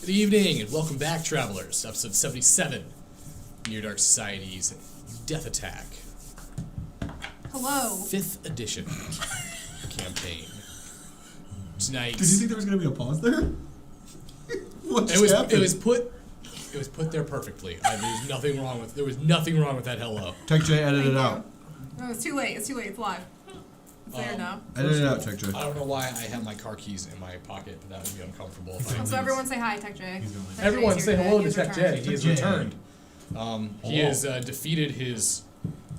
Good evening, and welcome back, travelers. Episode 77, Near Dark Society's Death Attack. Hello. 5th edition campaign. Tonight. Did you think there was going to be a pause there? It was put there perfectly. There was nothing wrong with that hello. Tech J, edit it out. No, it's too late. It's live. It's there now. Edit it out, Tech J. I don't know why I have my car keys in my pocket, but that would be uncomfortable. If I So everyone say hi, Tech J. Everyone say hello to Tech J. He has J. returned. He has defeated his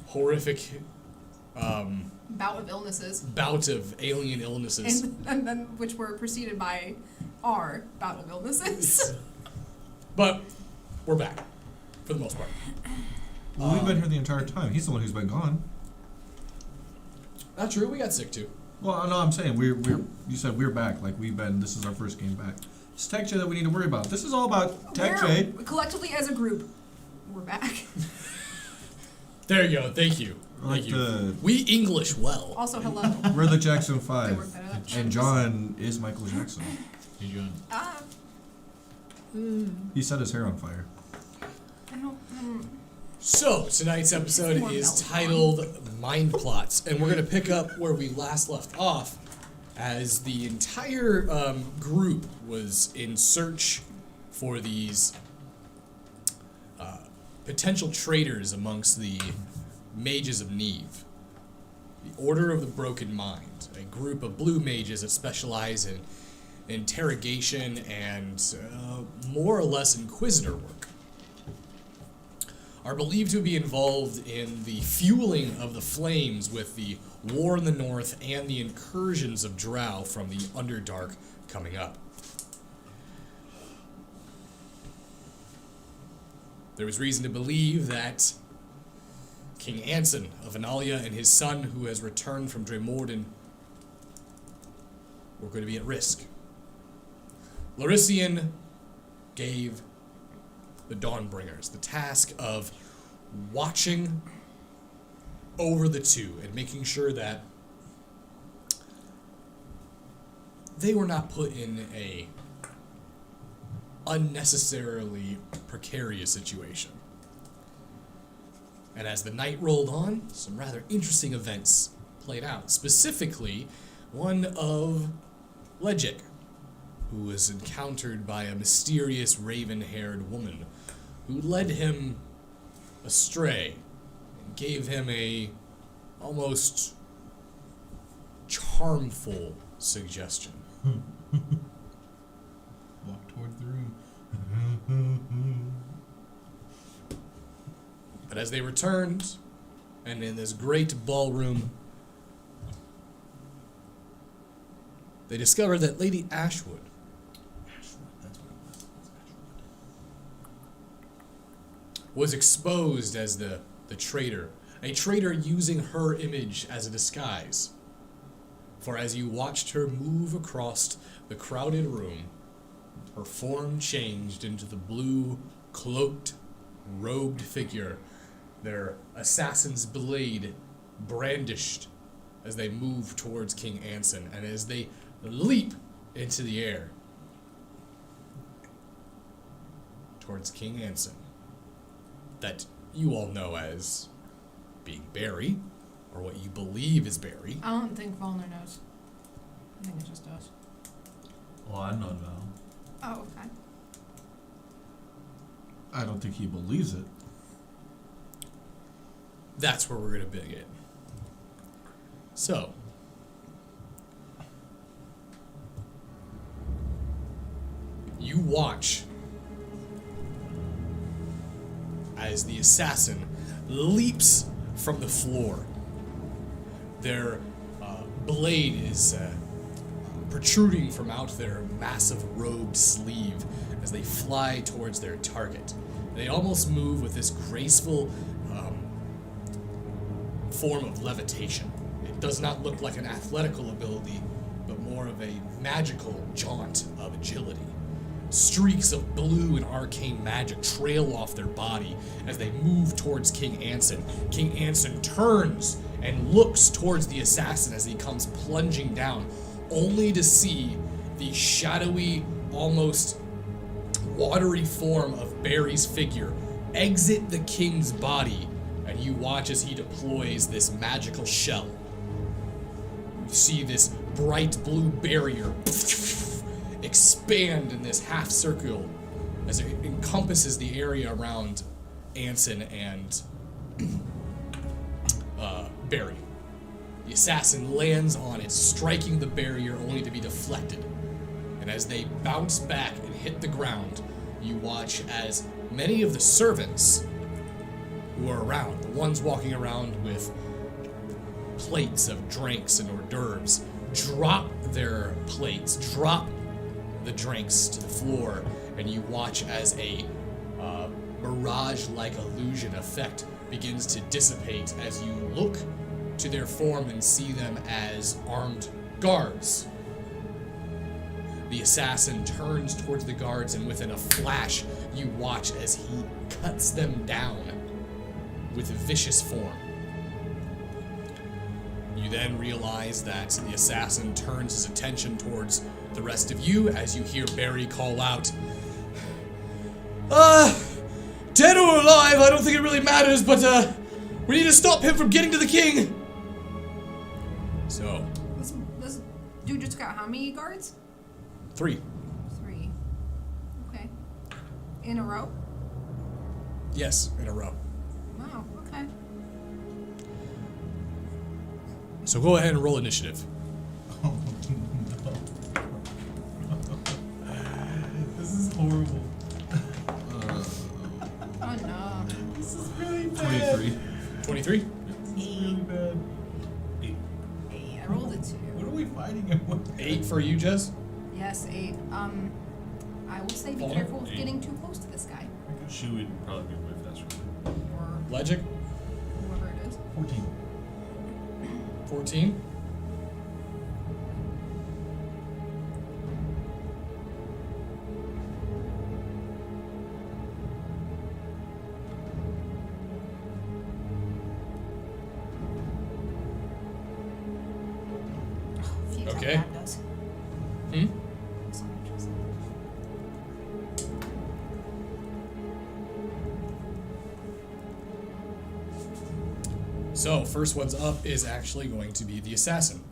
horrific bout of illnesses. Bout of alien illnesses. And then which were preceded by our bout of illnesses. But we're back, for the most part. Well, we've been here the entire time. He's the one who's been gone. Not true. We got sick too. Well, no, I'm saying you said we're back. Like this is our first game back. It's Tech J that we need to worry about. This is all about Tech J. Collectively as a group, we're back. There you go. Thank you. Like Thank you. We English well. Also, hello. We're the Jackson They 5. work better that. And John is Michael Jackson. Hey, John. He set his hair on fire. I don't. So, tonight's episode is titled Mind Plots, and we're going to pick up where we last left off as the entire group was in search for these potential traitors amongst the mages of Neve. The Order of the Broken Mind, a group of blue mages that specialize in interrogation and more or less inquisitor work, are believed to be involved in the fueling of the flames with the war in the north and the incursions of Drow from the Underdark coming up. There was reason to believe that King Anson of Analia and his son, who has returned from Dremorden, were going to be at risk. Larician gave the Dawnbringers the task of watching over the two and making sure that they were not put in a unnecessarily precarious situation. And as the night rolled on, some rather interesting events played out. Specifically, one of Legic, who was encountered by a mysterious raven-haired woman who led him astray and gave him a almost charmful suggestion. Walk towards the room. But as they returned, and in this great ballroom, they discovered that Lady Ashwood was exposed as the traitor, a traitor using her image as a disguise. For as you watched her move across the crowded room, her form changed into the blue, cloaked, robed figure, their assassin's blade brandished as they move towards King Anson, and as they leap into the air towards King Anson, that you all know as being Barry, or what you believe is Barry. I don't think Volner knows. I think it's just us. Well, I'm not Val. Oh, okay. I don't think he believes it. That's where we're going to begin. So, you watch as the assassin leaps from the floor. Their blade is protruding from out their massive robed sleeve as they fly towards their target. They almost move with this graceful form of levitation. It does not look like an athletical ability, but more of a magical jaunt of agility. Streaks of blue and arcane magic trail off their body as they move towards King Anson. King Anson turns and looks towards the assassin as he comes plunging down, only to see the shadowy, almost watery form of Barry's figure exit the king's body, and you watch as he deploys this magical shell. You see this bright blue barrier expand in this half circle as it encompasses the area around Anson and Barry. The assassin lands on it, striking the barrier only to be deflected. And as they bounce back and hit the ground, you watch as many of the servants who are around, the ones walking around with plates of drinks and hors d'oeuvres, drop their plates, drop the drinks to the floor, and you watch as a mirage-like illusion effect begins to dissipate as you look to their form and see them as armed guards. The assassin turns towards the guards, and within a flash, you watch as he cuts them down with a vicious form. You then realize that the assassin turns his attention towards the rest of you as you hear Barry call out, dead or alive, I don't think it really matters, but we need to stop him from getting to the king. So, This dude just got how many guards? 3. 3. Okay. In a row? Yes, in a row. Wow, okay. So go ahead and roll initiative. Oh, no. This is horrible. Oh no. This is really bad. 23. 23? This is really bad. 8. Hey, I rolled a 2. What are we fighting him with? 8 for you, Jess? Yes, 8. I will say be Four. careful of 8. getting too close to this guy. She would probably be way faster. Or Legic? whoever it is. 14. 14? Phew, Okay. That does. Hmm? So interesting. So, first one's up is actually going to be the assassin.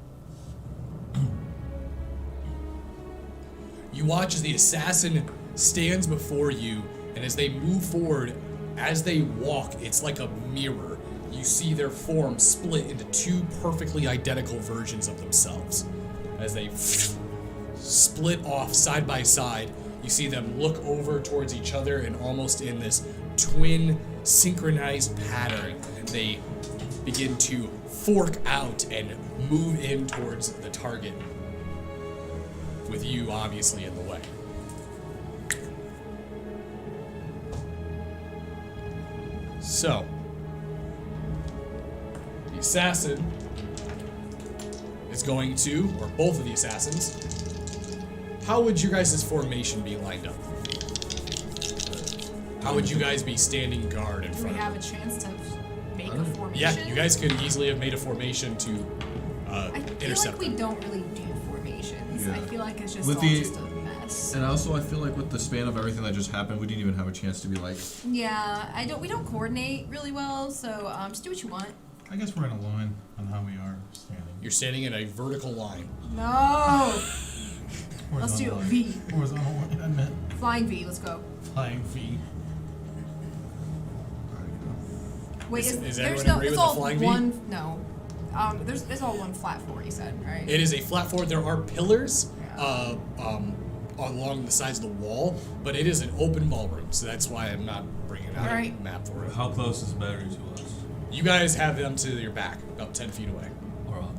You watch as the assassin stands before you, and as they move forward, as they walk, it's like a mirror. You see their form split into 2 perfectly identical versions of themselves. As they split off side by side, you see them look over towards each other, and almost in this twin synchronized pattern, they begin to fork out and move in towards the target, with you obviously in the way. So, the assassin is going to, or both of the assassins, how would you guys' formation be lined up? How would you guys be standing guard in Do we front of have him? a chance to make a formation? Yeah, you guys could easily have made a formation to I feel intercept like we them. don't really do formations. Yeah. I feel like it's just With all the- just a mess. And also, I feel like with the span of everything that just happened, we didn't even have a chance to be like, Yeah, we don't coordinate really well, so just do what you want. I guess we're in a line on how we are standing. You're standing in a vertical line. No! Let's do a Horizontal line. V. Horizontal line, I meant Flying V, let's go. flying V. Wait, Is there's everyone no, agree it's with the all flying V? one, no. It's all one flat floor, you said, right? It is a flat floor. There are pillars Yeah. along the sides of the wall, but it is an open ballroom, so that's why I'm not bringing out Alright. a map for it. How close is battery to us? You guys have them to your back, about 10 feet away. Or up?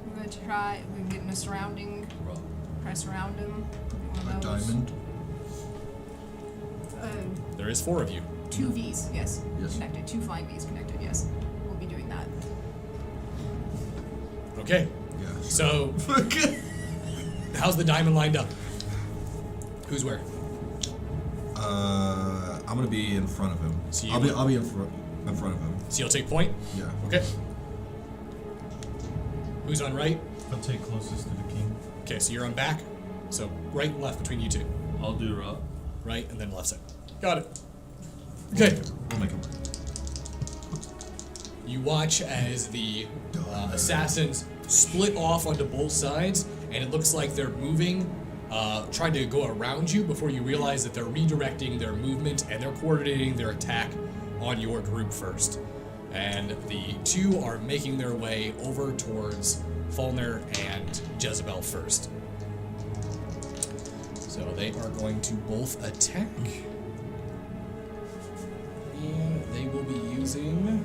We're gonna try, we can get in a surrounding, Or up? press around him. One a of those. diamond. There is 4 of you. 2 Vs, yes. Yes. Connected, 2 flying Vs connected, yes. We'll be doing that. Okay, Yeah. so how's the diamond lined up? Who's where? I'm gonna be in front of him. So you- I'll be in front of him. So you'll take point? Yeah. Okay. Who's on right? I'll take closest to the king. Okay, so you're on back. So right and left between you two. I'll do Ra. right, and then left side. Got it. Okay. We'll make it work. You watch as the assassins split off onto both sides, and it looks like they're moving, trying to go around you before you realize that they're redirecting their movement and they're coordinating their attack on your group first. And the two are making their way over towards Fulner and Jezebel first. So they are going to both attack. And they will be using...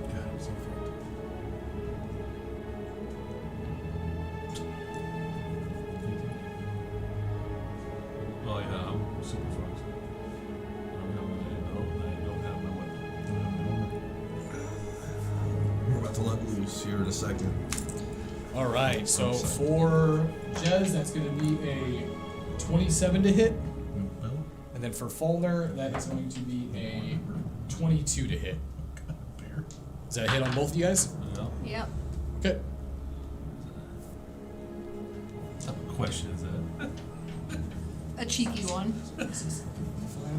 God, I'm so fucked. Oh yeah, I'm super fucked. I don't have my belt and I don't have my weapon. We're about to let loose here in a second. All right, so Upside. for Jez, that's going to be a 27 to hit. Well, And then for Fulner, that is going to be a 22 to hit. bear. Is that a hit on both of you guys? Yeah. Yep. Okay. What type of question is that? A cheeky one. 5,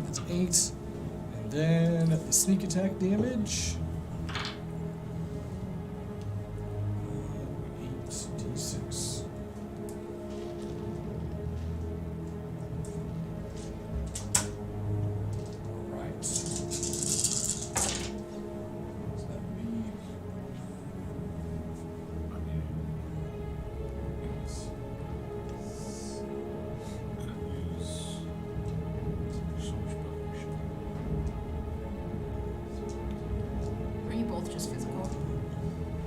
that's 8. And then the sneak attack damage. 8d6. Alright. So that would be... Are you both just physical?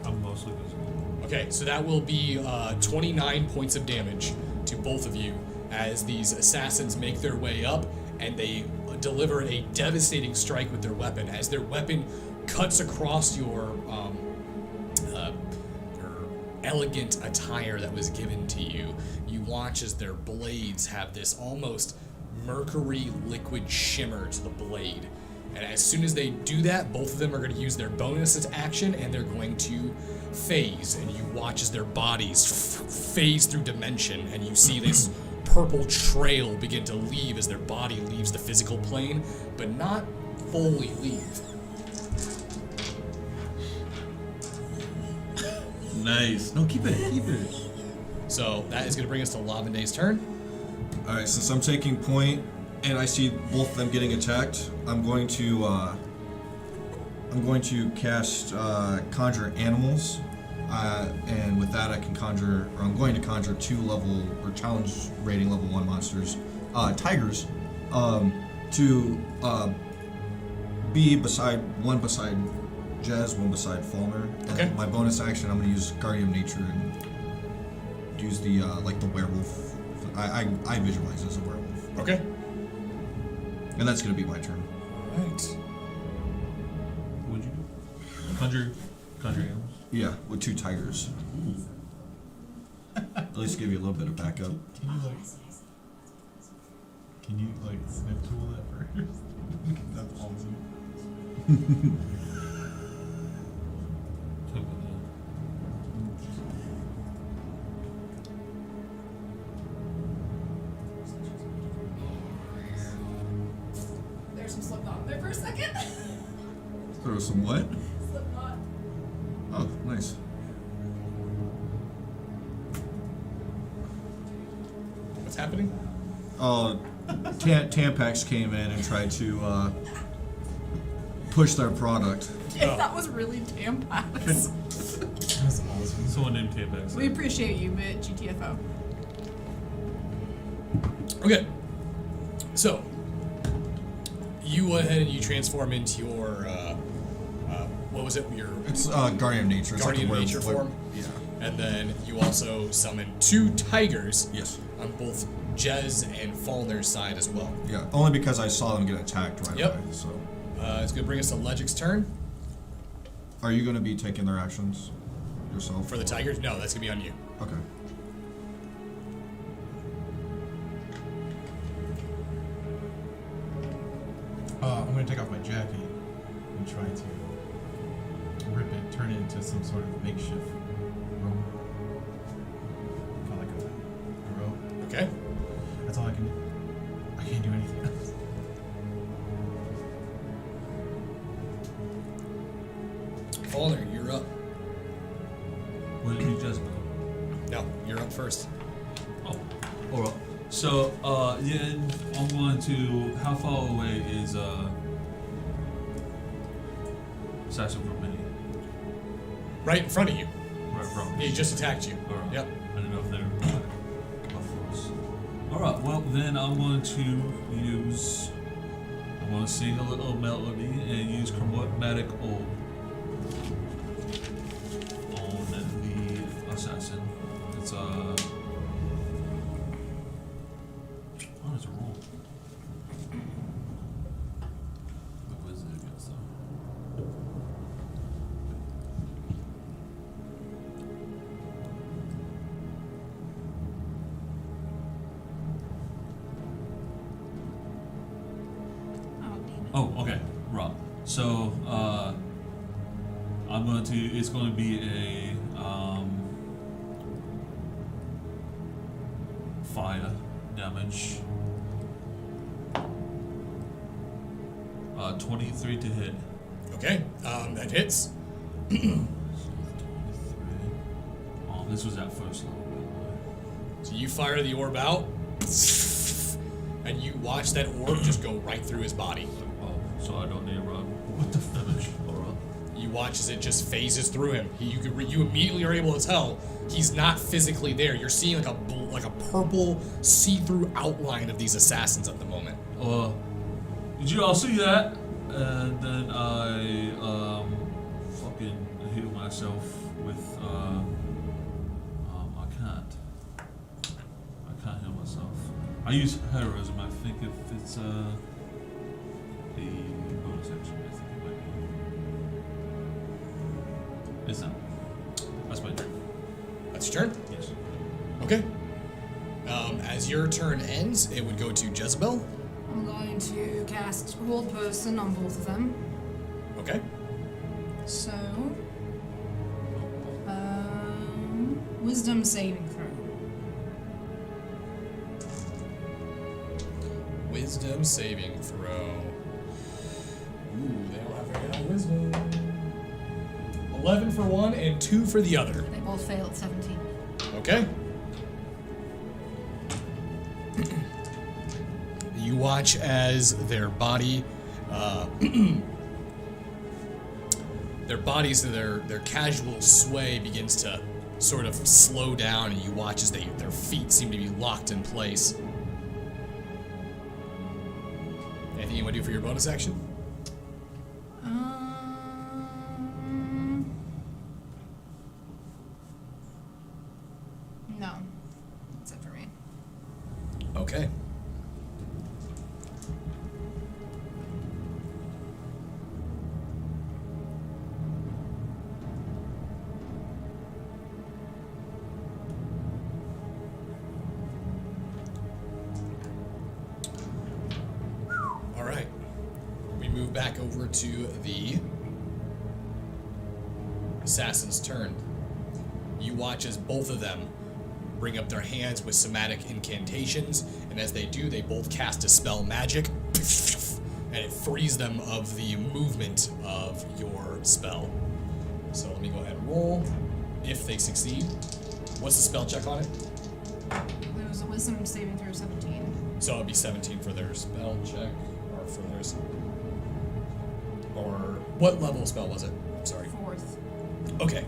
I'm mostly physical. Okay, so that will be 29 points of damage to both of you as these assassins make their way up and they deliver a devastating strike with their weapon. As their weapon cuts across your elegant attire that was given to you, you watch as their blades have this almost mercury liquid shimmer to the blade. And as soon as they do that, both of them are going to use their bonus action and they're going to phase. And you watch as their bodies phase through dimension and you see this purple trail begin to leave as their body leaves the physical plane, but not fully leave. Nice. No, keep it. Keep it. So that is going to bring us to Lavendai's turn. All right, since I'm taking point and I see both of them getting attacked, I'm going to cast Conjure Animals, and with that I can conjure, or I'm going to conjure 2 level or challenge rating level 1 monsters, tigers, to be one beside Jez, one beside Fulner. Okay. And my bonus action, I'm going to use Guardian of Nature and use the like the werewolf. I visualize as a werewolf. Okay. And that's going to be my turn. Alright. What'd you do? Conjure animals? Yeah, with 2 tigers. At least give you a little bit of backup. Can you snip tool that first? That's awesome. There's some Slipknot there for a second. There was some what? Slipknot. Oh, nice. What's happening? Tampax came in and tried to push their product. That was really Tampax. That's awesome. Someone named Tapex. We appreciate you, but GTFO. Okay. So, you went ahead and you transform into your, what was it? Your It's Guardian of Nature. It's Guardian like of a Nature werewolf. form. Yeah. And then you also summon 2 tigers Yes. on both Jez and Fulner's side as well. Yeah. Only because I saw them get attacked right Yep. away. So, It's going to bring us to Legic's turn. are you going to be taking their actions yourself? For the tigers? No, that's going to be on you. Okay. I'm gonna take off my jacket and try to rip it, turn it into to some sort of makeshift rope. Kind of like a rope. Okay. That's all I can do. I can't do anything else. Falner, you're up. Would it be Jezebel? No, you're up first. Oh, alright. So, then I'm going to. How far away is Assassin from me? Right in front of you. Right from He me. just attacked you. Alright. Yep. I don't know if they're buffaloes. Alright, well then I'm going to use. I'm going to sing a little melody and use chromatic orb on the assassin. It's oh, it's a roll. What is it against though? Oh, demon. Oh, okay, right. So, I'm going to. It's going to be a fire damage. 23 to hit. Okay. That hits. 23. Oh, this was at first level, by the way. So you fire the orb out, and you watch that orb just go right through his body. Oh, so I don't need to run. What the finish? Alright. You watch as it just phases through him. You immediately are able to tell he's not physically there. You're seeing like a purple see-through outline of these assassins at the moment. Did you all see that? And then I fucking heal myself with I can't heal myself. I use heroism. I think if it's the bonus action, I think it might be. It's not. That's my turn. That's your turn. Yes. Okay. As your turn ends, it would go to Jezebel. I'm going to cast Hold Person on both of them. Okay. So, Wisdom saving throw. Wisdom saving throw. Ooh, they don't have very high wisdom. 11 for one and 2 for the other. They both fail at 17. Okay. You watch as their bodies, their casual sway begins to sort of slow down, and you watch as their feet seem to be locked in place. Anything you want to do for your bonus action? No. That's it for me. Okay. All right. We move back over to the assassin's turn. You watch as both of them bring up their hands with somatic incantations, and as they do, they both cast Dispel Magic, and it frees them of the movement of your spell. So let me go ahead and roll. If they succeed, what's the spell check on it? There was a Wisdom saving throw of 17. So it'd be 17 for their spell check, or for theirs. Or what level spell was it? I'm sorry. 4th. Okay.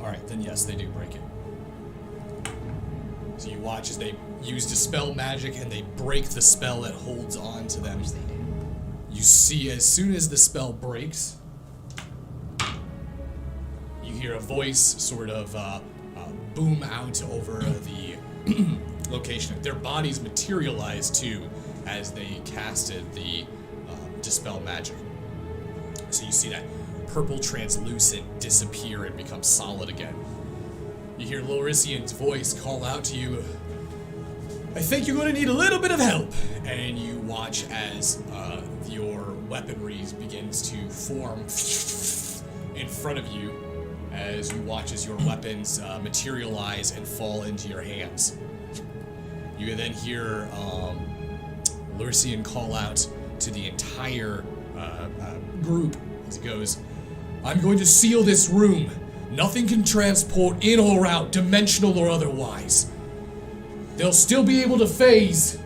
Alright, then yes, they do break it. So you watch as they use Dispel Magic and they break the spell that holds on to them. Which they do. You see, as soon as the spell breaks, you hear a voice sort of boom out over the location. Their bodies materialize too as they casted the Dispel Magic. So you see that purple translucent disappear and become solid again. You hear Lorisian's voice call out to you, "I think you're going to need a little bit of help." And you watch as your weaponry begins to form in front of you as you watch as your weapons materialize and fall into your hands. You can then hear Lurcian call out to the entire group as he goes, "I'm going to seal this room. Nothing can transport in or out, dimensional or otherwise. They'll still be able to phase,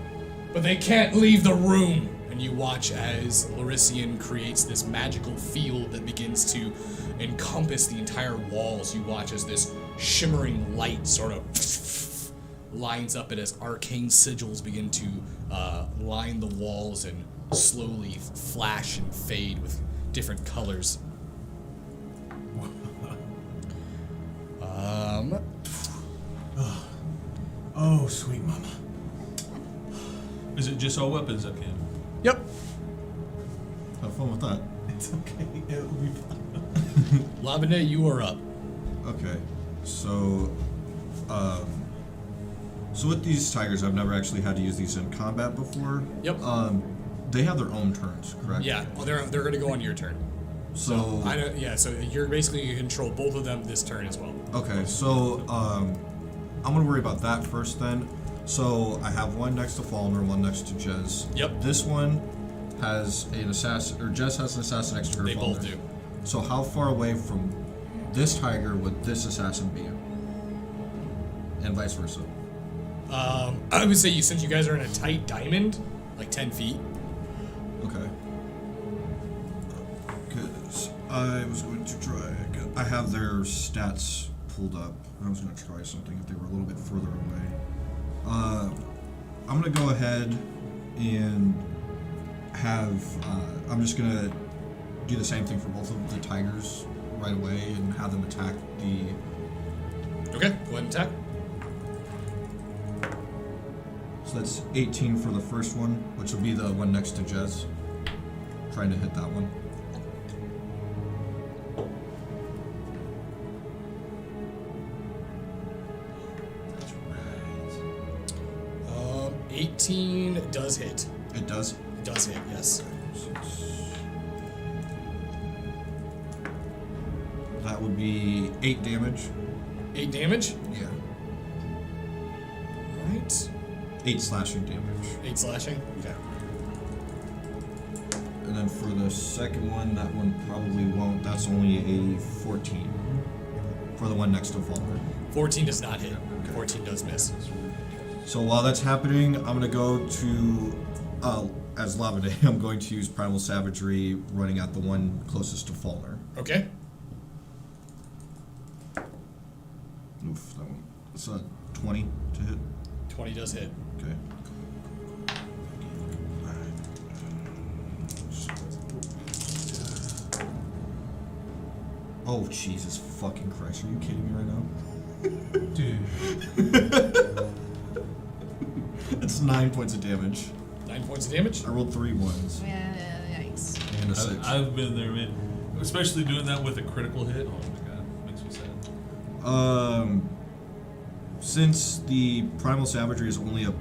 but they can't leave the room." And you watch as Lurcian creates this magical field that begins to encompass the entire walls. You watch as this shimmering light sort of lines up, and as arcane sigils begin to line the walls and slowly flash and fade with different colors. Oh, sweet mama. Is it just all weapons that can? Yep. Have fun with that. It's okay. It'll be fine. Lavendai, you are up. Okay, so with these tigers, I've never actually had to use these in combat before. Yep. They have their own turns, correct? Yeah, well, they're going to go on your turn. So so you're basically going to control both of them this turn as well. okay, so I'm gonna worry about that first then. So I have one next to Falmer, one next to Jez. Yep. This one has an assassin, or Jez has an assassin next to her. They Falmer. both do. So how far away from this tiger would this assassin be? And vice versa. I would say since you guys are in a tight diamond, like 10 feet. Okay. Because I was going to try. I have their stats pulled up. I was going to try something if they were a little bit further away. I'm going to go ahead and have. I'm just going to do the same thing for both of the tigers right away and have them attack the. Okay, go ahead and attack. So that's 18 for the first one, which will be the one next to Jez. Trying to hit that one. That's right. 18 does hit. It does. It does hit, yes. That would be 8 damage. 8 damage? Yeah. Right. 8 slashing damage. 8 slashing? Okay. And then for the second one, that one probably won't. That's only a 14. For the one next to Falmer. 14 does not hit. Okay. 14 does miss. So while that's happening, I'm going to go to, as Lavendai, I'm going to use Primal Savagery running at the one closest to Falmer. Okay. Oof, that one. It's a 20 to hit. 20 does hit. Okay. Oh, Jesus fucking Christ. Are you kidding me right now? Dude. It's 9 points of damage. 9 points of damage? I rolled 3 ones Yikes. and a 6. I've been there, man. Especially doing that with a critical hit. Oh my god, makes me sad. Since the Primal Savagery is only a...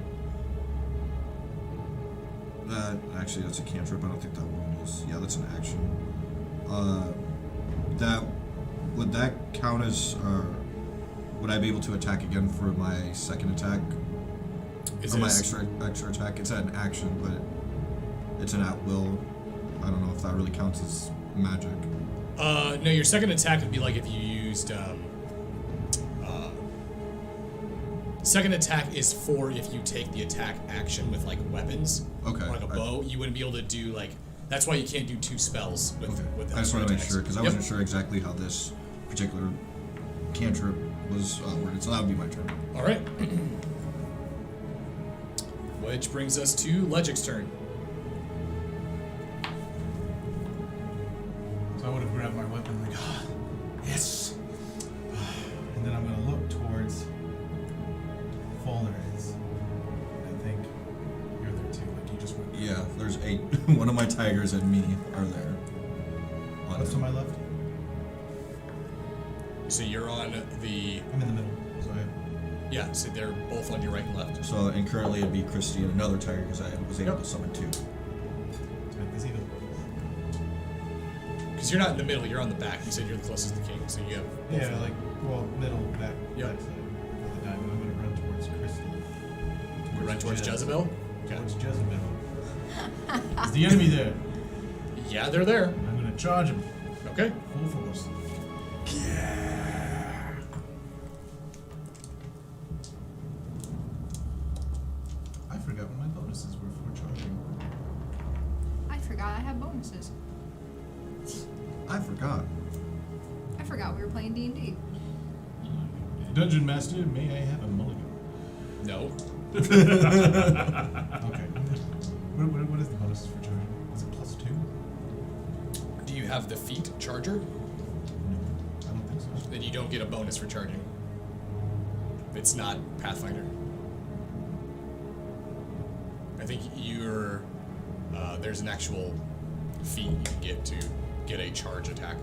actually, that's a cantrip. I don't think that one is... Yeah, that's an action. Would that count as... would I be able to attack again for my second attack? Or my extra attack? It's an action, but it's an at-will. I don't know if that really counts as magic. No, your second attack would be like if you used, second attack is for if you take the attack action with, like, weapons. Okay. Or like a bow. You wouldn't be able to do, like... That's why you can't do 2 spells with, Okay. with I just want to make attacks. sure, because I Yep. wasn't sure exactly how this particular cantrip was worded, so that would be my turn. Alright. Which brings us to Legic's turn. So I would have grabbed my weapon like, yes! And then I'm going to look towards Falner is. I think you're there too, like you just went. Yeah, there's 8. One of my tigers and me are there. What's to my left? So you're on the... I'm in the middle, so Yeah, so they're both on your right and left. So, and currently it'd be Christy and another tiger, because I was able Yep. to summon 2. to make this even. Because you're not in the middle, you're on the back. You said you're the closest to the king, so you have. both Yeah, of them. like, well, middle, back, Yep. backside of the diamond. I'm gonna run towards Crystal. You run towards Jezebel? Okay. Towards Jezebel. Is the enemy there? Yeah, they're there. I'm gonna charge him. Okay. Full force. I forgot what my bonuses were for charging. I forgot I have bonuses. I forgot. I forgot we were playing D&D. Dungeon Master, may I have a mulligan? No. Okay. What is the bonuses for charging? Is it +2? Do you have the feet charger? No, I don't think so. Then you don't get a bonus for charging. It's not Pathfinder. I think you're. There's an actual feat you can get to get a charge attack.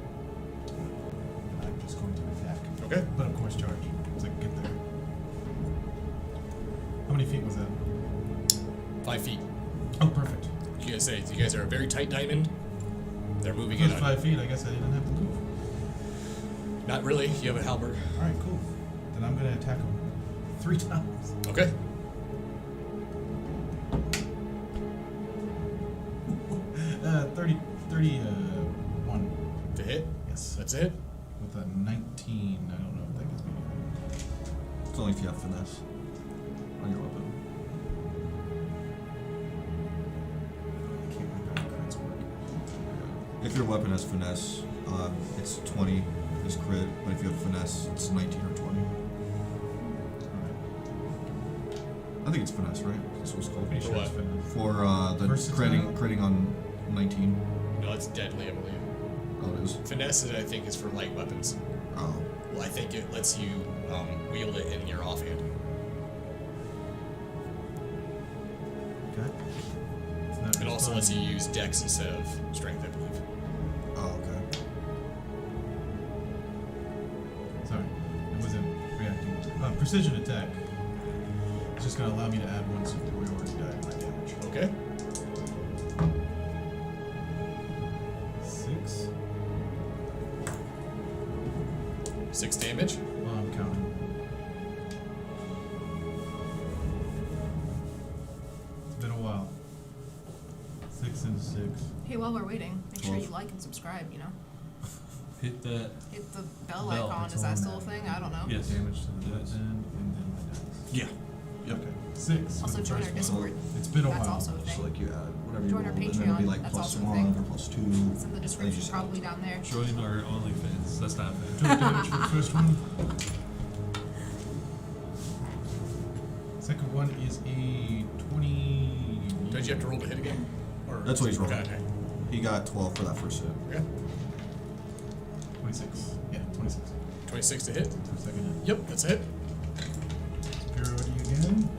I'm just going to attack. Okay. But of course charge, so I can get there. How many feet was that? 5 feet. Oh, perfect. You guys are a very tight diamond. They're moving If in it was on 5 feet, I guess I didn't have to move. you. Not really. You have a halberd. Alright, cool. Then I'm gonna attack him 3 times. Okay. Uh, 31. To hit. Yes. That's a hit. With a 19. I don't know if that gets me anything. It's only if you have finesse on your weapon. I can't remember how crits work. If your weapon has finesse, it's 20 is crit, but if you have finesse, it's 19 or 20. I think it's finesse, right? That's what it's called. Pretty For sure what? it's finesse. For the Versatile? critting on 19. No, it's deadly, I believe. Oh, it is. Finesse, I think, is for light weapons. Oh. Well, I think it lets you wield it in your offhand. Okay. It's not It also lets you responding. use dex instead of strength, I believe. Oh, okay. Sorry, I wasn't reacting. Precision attack. It's just gonna allow me to add 1 superiority die to my damage. Okay. 6. 6 damage. Well, I'm counting. It's been a while. 6 and 6. Hey, while we're waiting, make sure 12. you like and subscribe, you know? Hit that. Hit the bell Bell, icon. that's Is all that still a that. thing? I don't know. Yes. Damage to the dead end, and then my dice. Yeah. Yep. Okay. 6. for Also the join first our one. Discord. It's been a That's while. also a So thing. like you add whatever you Join our roll, and then it'll be Patreon, like that's plus also a 1 thing. or plus 2. It's in the description, probably down there. Join our OnlyFans. That's not fair. 2 damage for the first one. Second one is a 20. Don't you have to roll to hit again? Or That's what he's rolling. Okay. He got 12 for that first hit. Okay. 26. Yeah, 26. 26 to hit. For second hit. Yep, that's a hit. Superiority again.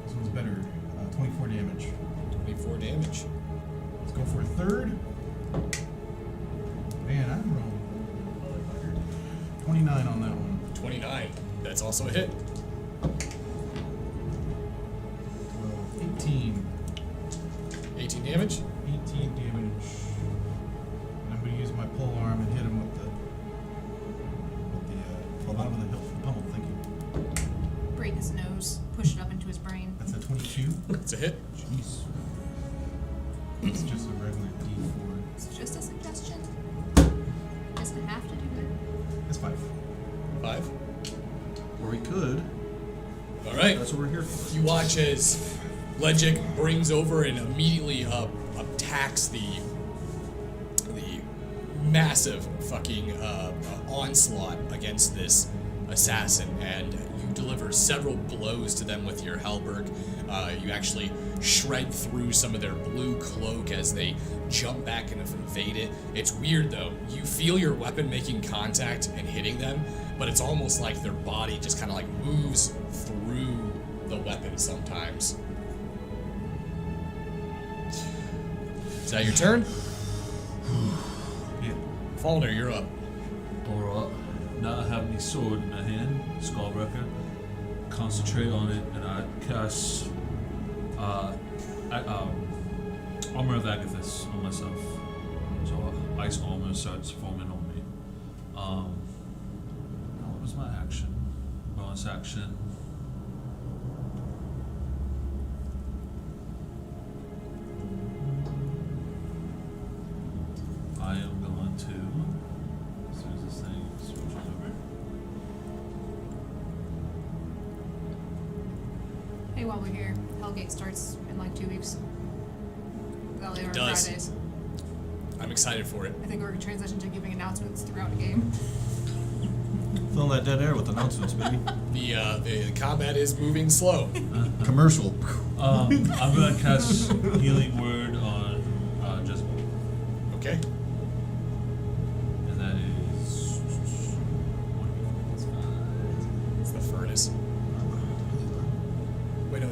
This one's better. 24 damage. 24 damage. Let's go for a third. Man, I'm wrong. 29 on that one. 29. That's also a hit. 18. 18 damage. 18 damage. And I'm gonna use my pole arm and hit him with the bottom of the hilt, pummel, thank you. Break his nose, push it up into his brain. That's a 22. It's a hit. Jeez. It's just a regular D4. It's just a suggestion. Doesn't have to do it. It's 5. 5. Or we could. All right. That's what we're here for. You watch as Legic brings over and immediately attacks the massive fucking onslaught against this assassin, and you deliver several blows to them with your halberd. You actually shred through some of their blue cloak as they jump back and evade it. It's weird though. You feel your weapon making contact and hitting them, but it's almost like their body just kind of like moves through the weapon sometimes. Is that your turn? Yeah. Falder, you're up. Alright. Now I have my sword in my hand, Skullbreaker. Concentrate on it, and I cast Armor of Agathis on myself. So ice almost starts forming on me. Now what was my action? Bonus action. I am going to, as soon as this thing switches over. Hey, while we're here, Hellgate starts in like 2 weeks. Valley on does. Fridays. I'm excited for it. I think we're going to transition to giving announcements throughout the game. Filling that dead air with announcements, baby. The combat is moving slow. Commercial. I'm gonna cast Healing Word on Jezebel. Okay. And that is 1d4 It's the furnace. Wait, no.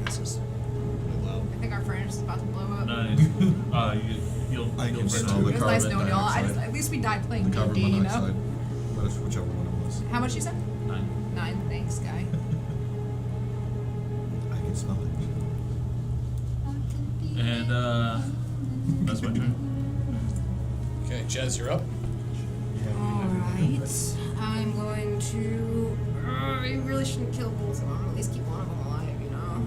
This is really loud. I think our furnace is about to blow up. 9. You'll I can burn smell it. the It was nice carbon knowing y'all. dioxide. At least we died playing The carbon D&D, you know? monoxide. But it's whichever one it was. How much you said? 9. 9. Thanks, guy. I can smell it. And that's my turn. Okay, Jez, you're up. Alright. I'm going to. You really shouldn't kill both of them. At least keep one of them alive, you know?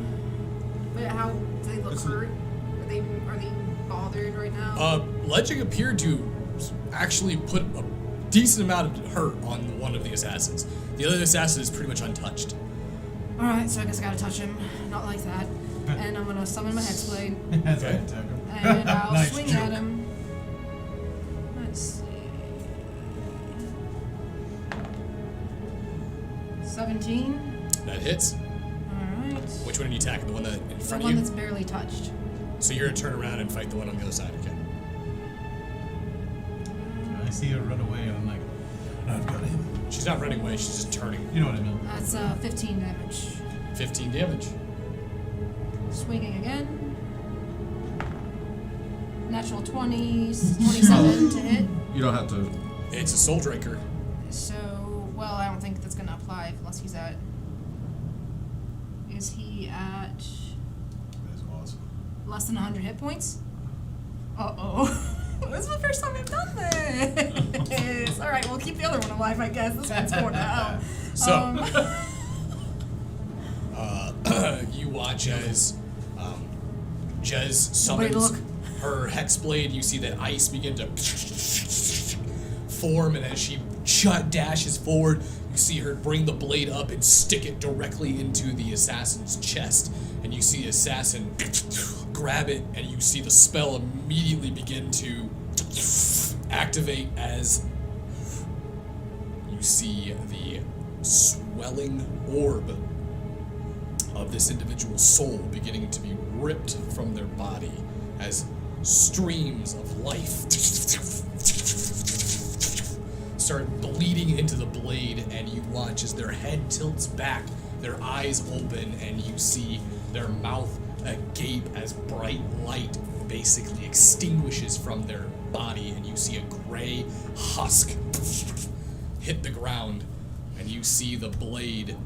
But how do they look It's a- hurt? Are they bothered right now? Ledging appeared to actually put a decent amount of hurt on one of the assassins. The other assassin is pretty much untouched. Alright, so I guess I gotta touch him. Not like that. And I'm gonna summon my Hexblade. That's Okay. right, Tucker. And I'll Nice swing joke. at him. Let's see. 17. That hits. Alright. Which one are you attacking? The one that in The front one of you? that's barely touched. So you're gonna turn around and fight the one on the other side. Okay. I see her run away, and I'm like, I've got him. She's not running away. She's just turning. You know what I mean? That's 15 damage. 15 damage. Swinging again. Natural 20s, 27 to hit. You don't have to. It's a soul drinker. So, well, I don't think that's gonna apply unless he's at. Is he at That's awesome. less than 100 hit points? Uh-oh. This is the first time I've done this. All right, we'll keep the other one alive, I guess. This one's going to hell. So- You watch as Jez summons look. her hexblade. You see that ice begin to form, and as she dashes forward, you see her bring the blade up and stick it directly into the assassin's chest. And you see the assassin grab it, and you see the spell immediately begin to activate as you see the swelling orb of this individual's soul beginning to be ripped from their body as streams of life start bleeding into the blade, and you watch as their head tilts back, their eyes open, and you see their mouth agape as bright light basically extinguishes from their body, and you see a gray husk hit the ground, and you see the blade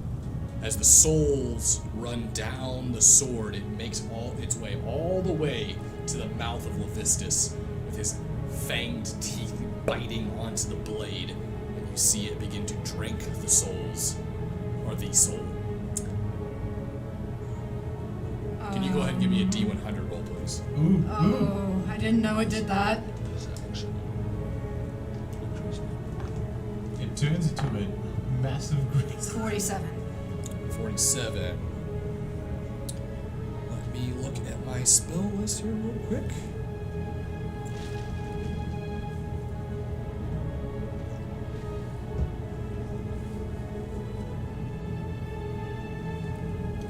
as the souls run down the sword. It makes its way all the way to the mouth of Levistus with his fanged teeth biting onto the blade, and you see it begin to drink the souls, or the soul. Can you go ahead and give me a D100 roll, please? Ooh. Oh, I didn't know it did that. It turns into a massive It's grace. 47. 47. Let me look at my spell list here real quick.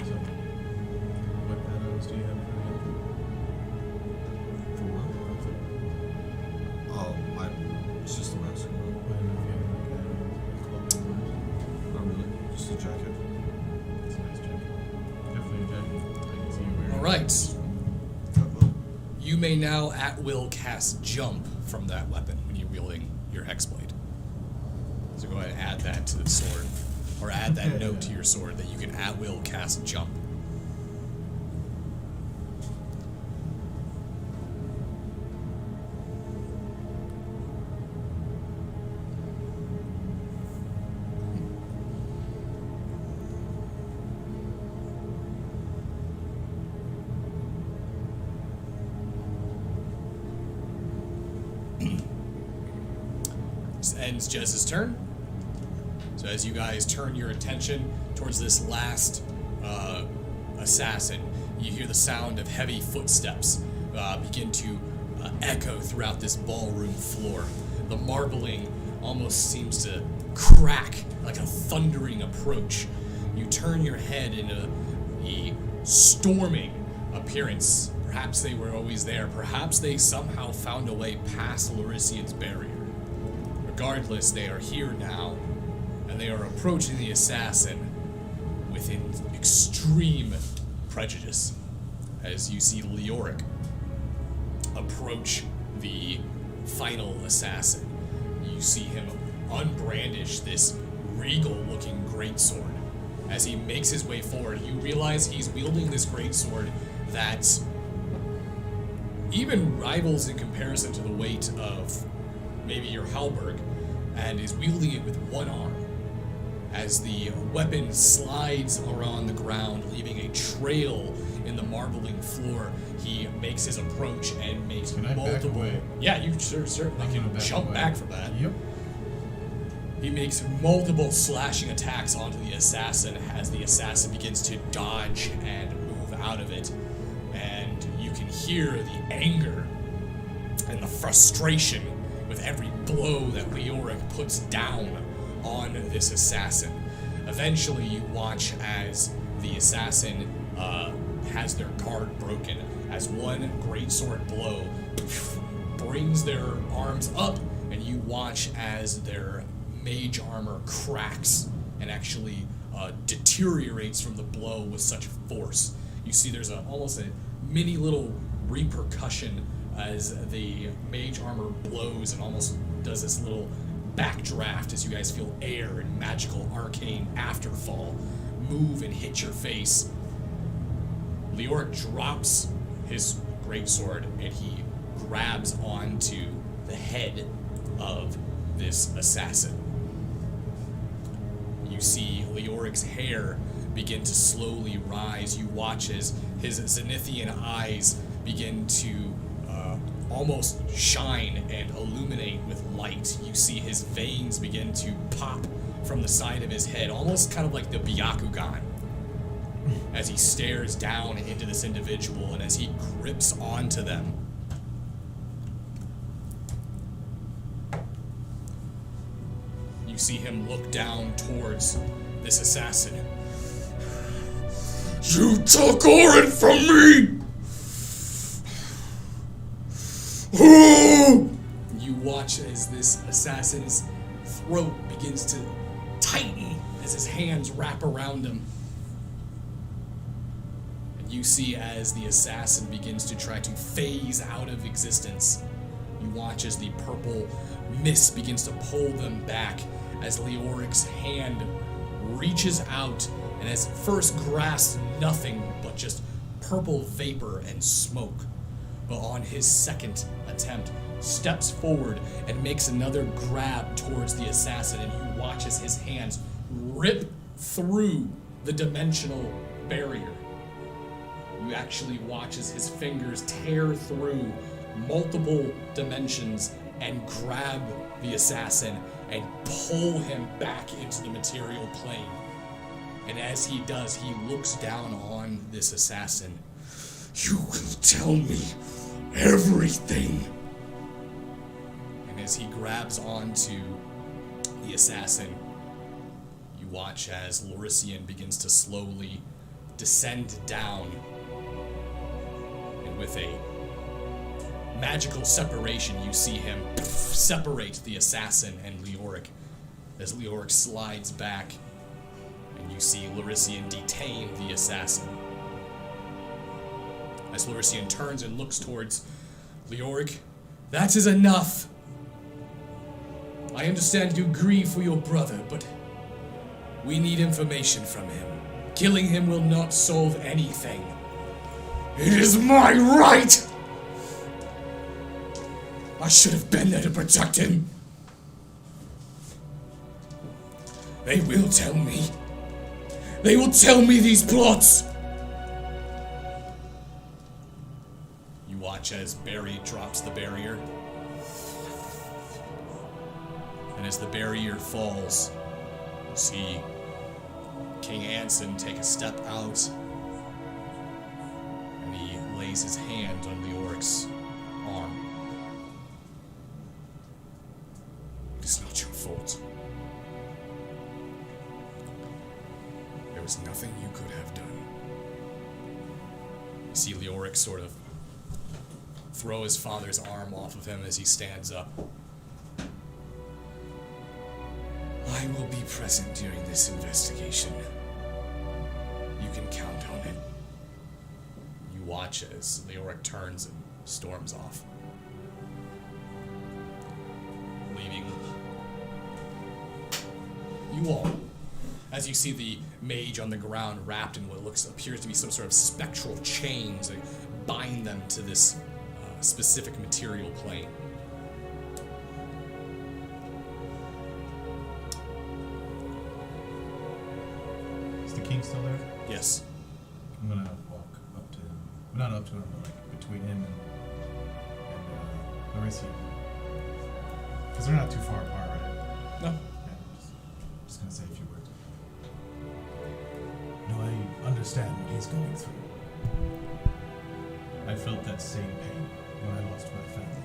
So, what add-ons do you have For what? Oh, my system has it. Not really. Just a jacket. It's a nice jacket. Definitely a jacket. I can see you wearing it. All right. That will. You may now at will cast jump from that weapon when you're wielding your hexblade. So go ahead and add that to the sword, or add that note to your sword that you can at will cast jump. ends Jez's turn. So as you guys turn your attention towards this last assassin, you hear the sound of heavy footsteps begin to echo throughout this ballroom floor. The marbling almost seems to crack like a thundering approach. You turn your head in a storming appearance. Perhaps they were always there. Perhaps they somehow found a way past Lorisian's barrier. Regardless, they are here now, and they are approaching the assassin with an extreme prejudice. As you see Leoric approach the final assassin, you see him unbrandish this regal-looking greatsword. As he makes his way forward, you realize he's wielding this greatsword that even rivals in comparison to the weight of maybe your halberd, and is wielding it with one arm. As the weapon slides around the ground, leaving a trail in the marbling floor, he makes his approach and makes Can I back multiple. away? Yeah, you certainly I'm can gonna back jump away. back from that. Yep. He makes multiple slashing attacks onto the assassin as the assassin begins to dodge and move out of it. And you can hear the anger and the frustration with every blow that Leoric puts down on this assassin. Eventually, you watch as the assassin has their guard broken, as one greatsword blow brings their arms up, and you watch as their mage armor cracks and actually deteriorates from the blow with such force. You see there's almost a mini little repercussion as the mage armor blows and almost does this little backdraft as you guys feel air and magical arcane afterfall move and hit your face. Leoric drops his greatsword and he grabs onto the head of this assassin. You see Leoric's hair begin to slowly rise. You watch as his Zenithian eyes begin to almost shine and illuminate with light. You see his veins begin to pop from the side of his head, almost kind of like the Byakugan, as he stares down into this individual and as he grips onto them. You see him look down towards this assassin. You took Orin from me! You watch as this assassin's throat begins to tighten as his hands wrap around him. And you see as the assassin begins to try to phase out of existence. You watch as the purple mist begins to pull them back as Leoric's hand reaches out and as first grasps nothing but just purple vapor and smoke. But on his second attempt, steps forward and makes another grab towards the assassin, and you watch as his hands rip through the dimensional barrier. You actually watch as his fingers tear through multiple dimensions and grab the assassin and pull him back into the material plane. And as he does, he looks down on this assassin. You will tell me everything. And as he grabs onto the assassin, you watch as Lorisian begins to slowly descend down. And with a magical separation, you see him separate the assassin and Leoric as Leoric slides back, and you see Lorisian detain the assassin. As Lorisian turns and looks towards Leoric, that is enough. I understand you grieve for your brother, but we need information from him. Killing him will not solve anything. It is my right! I should have been there to protect him. They will tell me. They will tell me these plots. You watch as Barry drops the barrier. And as the barrier falls, you see King Anson take a step out, and he lays his hand on Leoric's arm. It is not your fault. There was nothing you could have done. You see Leoric sort of throw his father's arm off of him as he stands up. I will be present during this investigation. You can count on it. You watch as Leoric turns and storms off, leaving you all as you see the mage on the ground wrapped in what appears to be some sort of spectral chains that bind them to this specific material plane. Is the king still there? Yes. I'm gonna walk up to him. Not up to him, but like between him and Larissa. Because they're not too far apart, right? No. Yeah, just gonna say a few words. No, I understand what he's going through. I felt that same pain when I lost my family.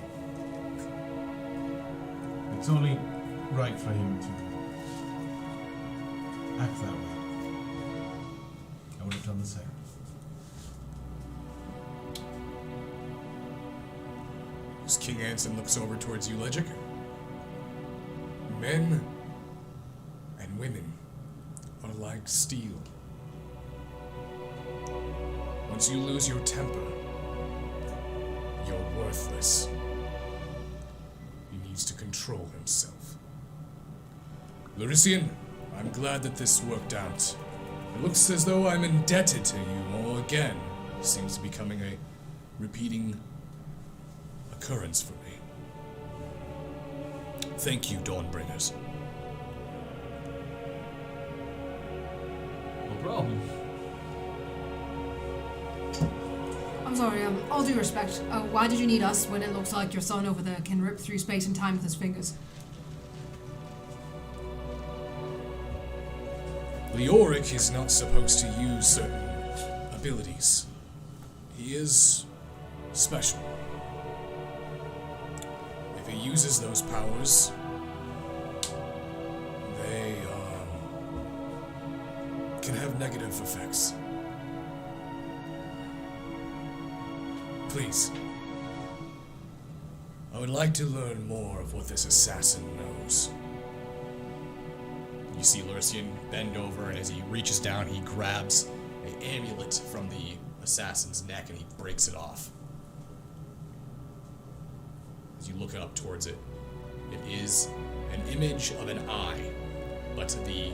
It's only right for him to act that way. I would have done the same. As King Anson looks over towards you, Legic, men and women are like steel. Once you lose your temper, you're worthless. He needs to control himself. Larician, I'm glad that this worked out. It looks as though I'm indebted to you all again. Seems to be becoming a repeating occurrence for me. Thank you, Dawnbringers. No problem. I'm sorry, all due respect, why did you need us when it looks like your son over there can rip through space and time with his fingers? Leoric is not supposed to use certain abilities. He is special. If he uses those powers, they can have negative effects. Please. I would like to learn more of what this assassin knows. You see Lurcian bend over, and as he reaches down, he grabs an amulet from the assassin's neck and he breaks it off. As you look up towards it, it is an image of an eye, but the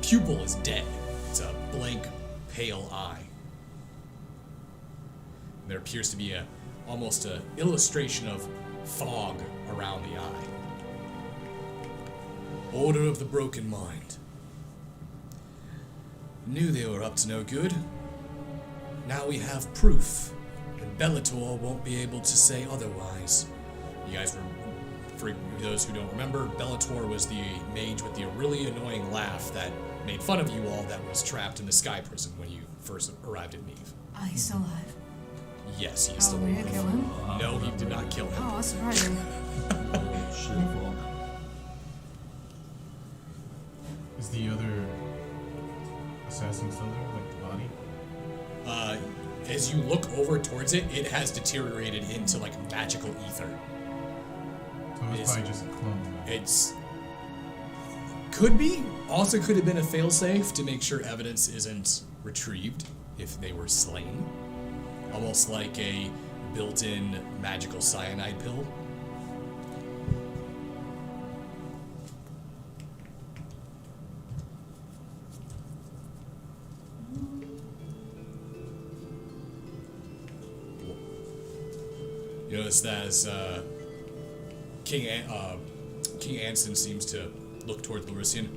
pupil is dead. It's a blank, pale eye. There appears to be almost an illustration of fog around the eye. Order of the Broken Mind. Knew they were up to no good. Now we have proof, and Bellator won't be able to say otherwise. You guys for those who don't remember, Bellator was the mage with the really annoying laugh that made fun of you all that was trapped in the sky prison when you first arrived at Neve. Oh, he's still alive. Yes, he is still we didn't alive. kill him? No, he did not kill him. Oh, that's surprising. Shit. Is the other assassin still there, like the body? As you look over towards it, it has deteriorated into like magical ether. So it was probably just a clone. It's could be. Also could have been a failsafe to make sure evidence isn't retrieved if they were slain. Almost like a built-in magical cyanide pill. You notice that as King Anson seems to look toward Larician.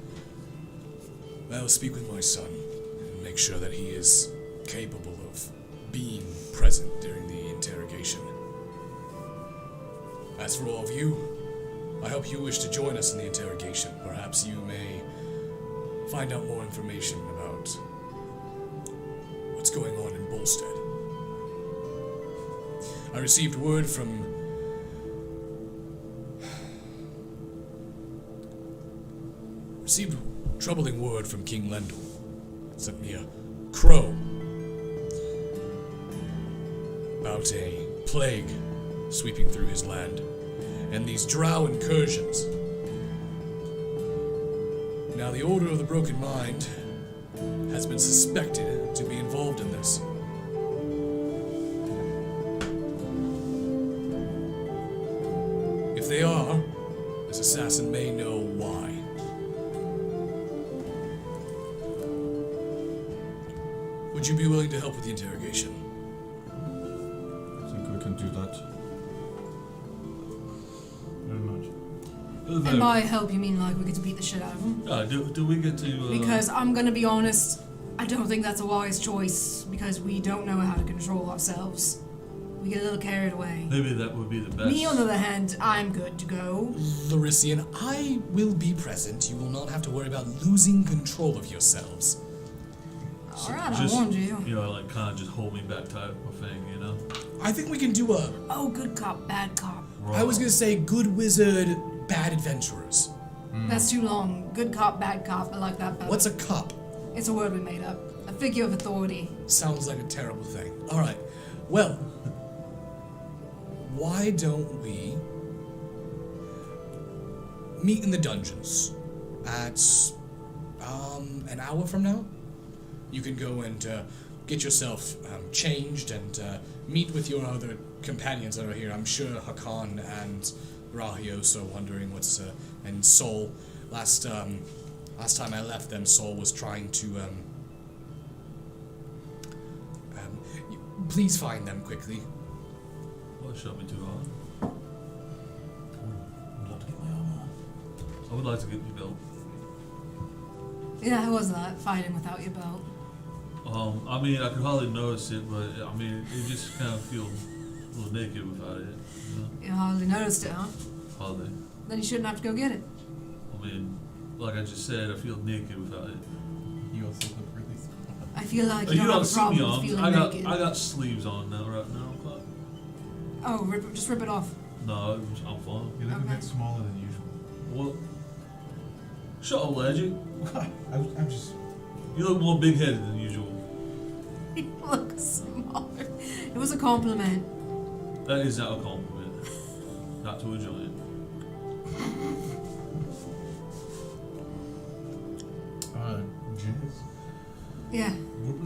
I'll speak with my son and make sure that he is capable of being present during the interrogation. As for all of you, I hope you wish to join us in the interrogation. Perhaps you may find out more information about what's going on in Bolstead. I received word from troubling word from King Lendl. Sent me a crow about a plague sweeping through his land and these drow incursions. Now, the Order of the Broken Mind has been suspected to be involved in this. If they are, this assassin may know why. Would you be willing to help with the interrogation? I think we can do that. Very much. And by help, you mean like we get to beat the shit out of them? Do we get to... Because I'm gonna be honest, I don't think that's a wise choice because we don't know how to control ourselves. We get a little carried away. Maybe that would be the best. Me, on the other hand, I'm good to go. Larisian, I will be present. You will not have to worry about losing control of yourselves. Alright, I warned you. You know, like kind of just hold me back type of thing, you know? I think we can do a... Oh, good cop, bad cop. I was going to say good wizard, bad adventurers. That's too long. Good cop, bad cop. I like that better. What's a cup? It's a word we made up. A figure of authority. Sounds like a terrible thing. All right. Well, why don't we meet in the dungeons at an hour from now? You can go and get yourself changed and meet with your other companions that are here. I'm sure Hakan and Rahios are wondering what's and Sol. Last time I left them, Sol was trying to please find them quickly. Well, it shouldn't be too hard. I'd love to get my armor on. I would like to get your belt. Yeah, how was that? Fighting without your belt. I mean, I could hardly notice it, but I mean, it just kind of feels a little naked without it. You know? You hardly noticed it, huh? Hardly. Then you shouldn't have to go get it. I mean, like I just said, I feel naked without it. You also look really small. I feel like You you don't have don't a see me problem with on. feeling naked. I got sleeves on now, right now, Clark. Oh, just rip it off. No, I'm fine. You look Okay. a bit smaller than usual. What? Shut up, Legend. I'm just. You look more big-headed than usual. You look smart. It was a compliment. That is not a compliment. Not to a giant. Jazz? Yeah. What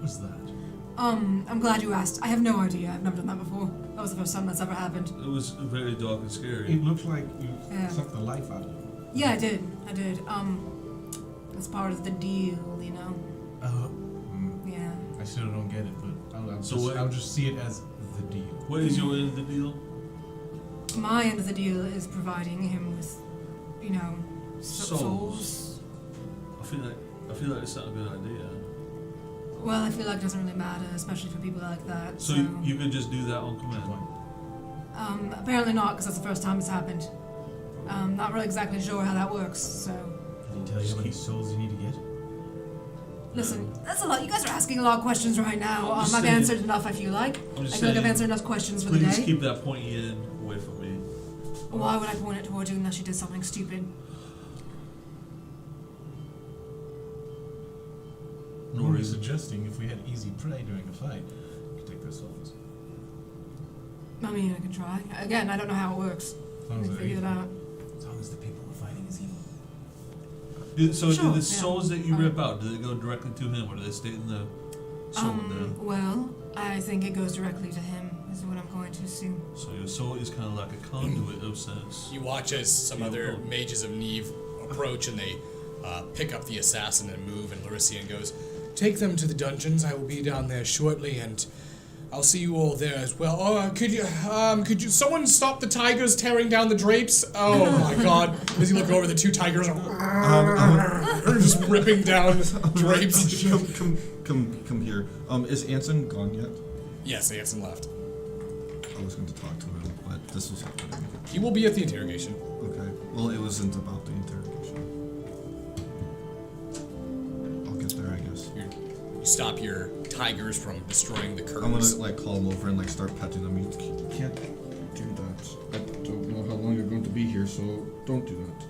was that? I'm glad you asked. I have no idea. I've never done that before. That was the first time that's ever happened. It was very dark and scary. It looked like you Yeah. sucked the life out of you. Yeah, I did. It's part of the deal, you know? Oh. Yeah. I still don't get it, but So I'll just see it as the deal. What is your end of the deal? My end of the deal is providing him with, you know, souls. I feel like it's not a good idea. Well, I feel like it doesn't really matter, especially for people like that. So you can just do that on command. Apparently not, because that's the first time it's happened. Not really exactly sure how that works, so... Did he tell you how many souls you need to get? Listen, that's a lot. You guys are asking a lot of questions right now. I'm just I've saying- answered enough, I feel like. I I'm just feel like I've saying, answered enough questions for the Please day. keep that pointy end away from me. Why would I point it towards you unless you did something stupid? I'm No only reason. suggesting if we had easy prey during a fight, we could take their souls. I mean, I can try. Again, I don't know how it works. As long We as can they're figure it evil. out. As long as the people we're fighting is evil. So Sure, do the yeah. souls that you Alright. rip out, do they go directly to him or do they stay in the soul then? Well, I think it goes directly to him, is what I'm going to assume. So your soul is kind of like a conduit of sense. You watch as some other mages of Neve approach and they pick up the assassin and move, and Larisian goes, "Take them to the dungeons. I will be down there shortly, and I'll see you all there as well. Oh, could you someone stop the tigers tearing down the drapes? Oh my God!" As you look over, the two tigers are just ripping down drapes. Come here. Is Anson gone yet? Yes, Anson left. I was going to talk to him, but this was happening. He will be at the interrogation. Okay. Well, it wasn't about the interrogation. I'll get there, I guess. You stop your tigers from destroying the I'm gonna curs. like call him over and like start petting him. You can't do that. I don't know how long you're going to be here, so don't do that.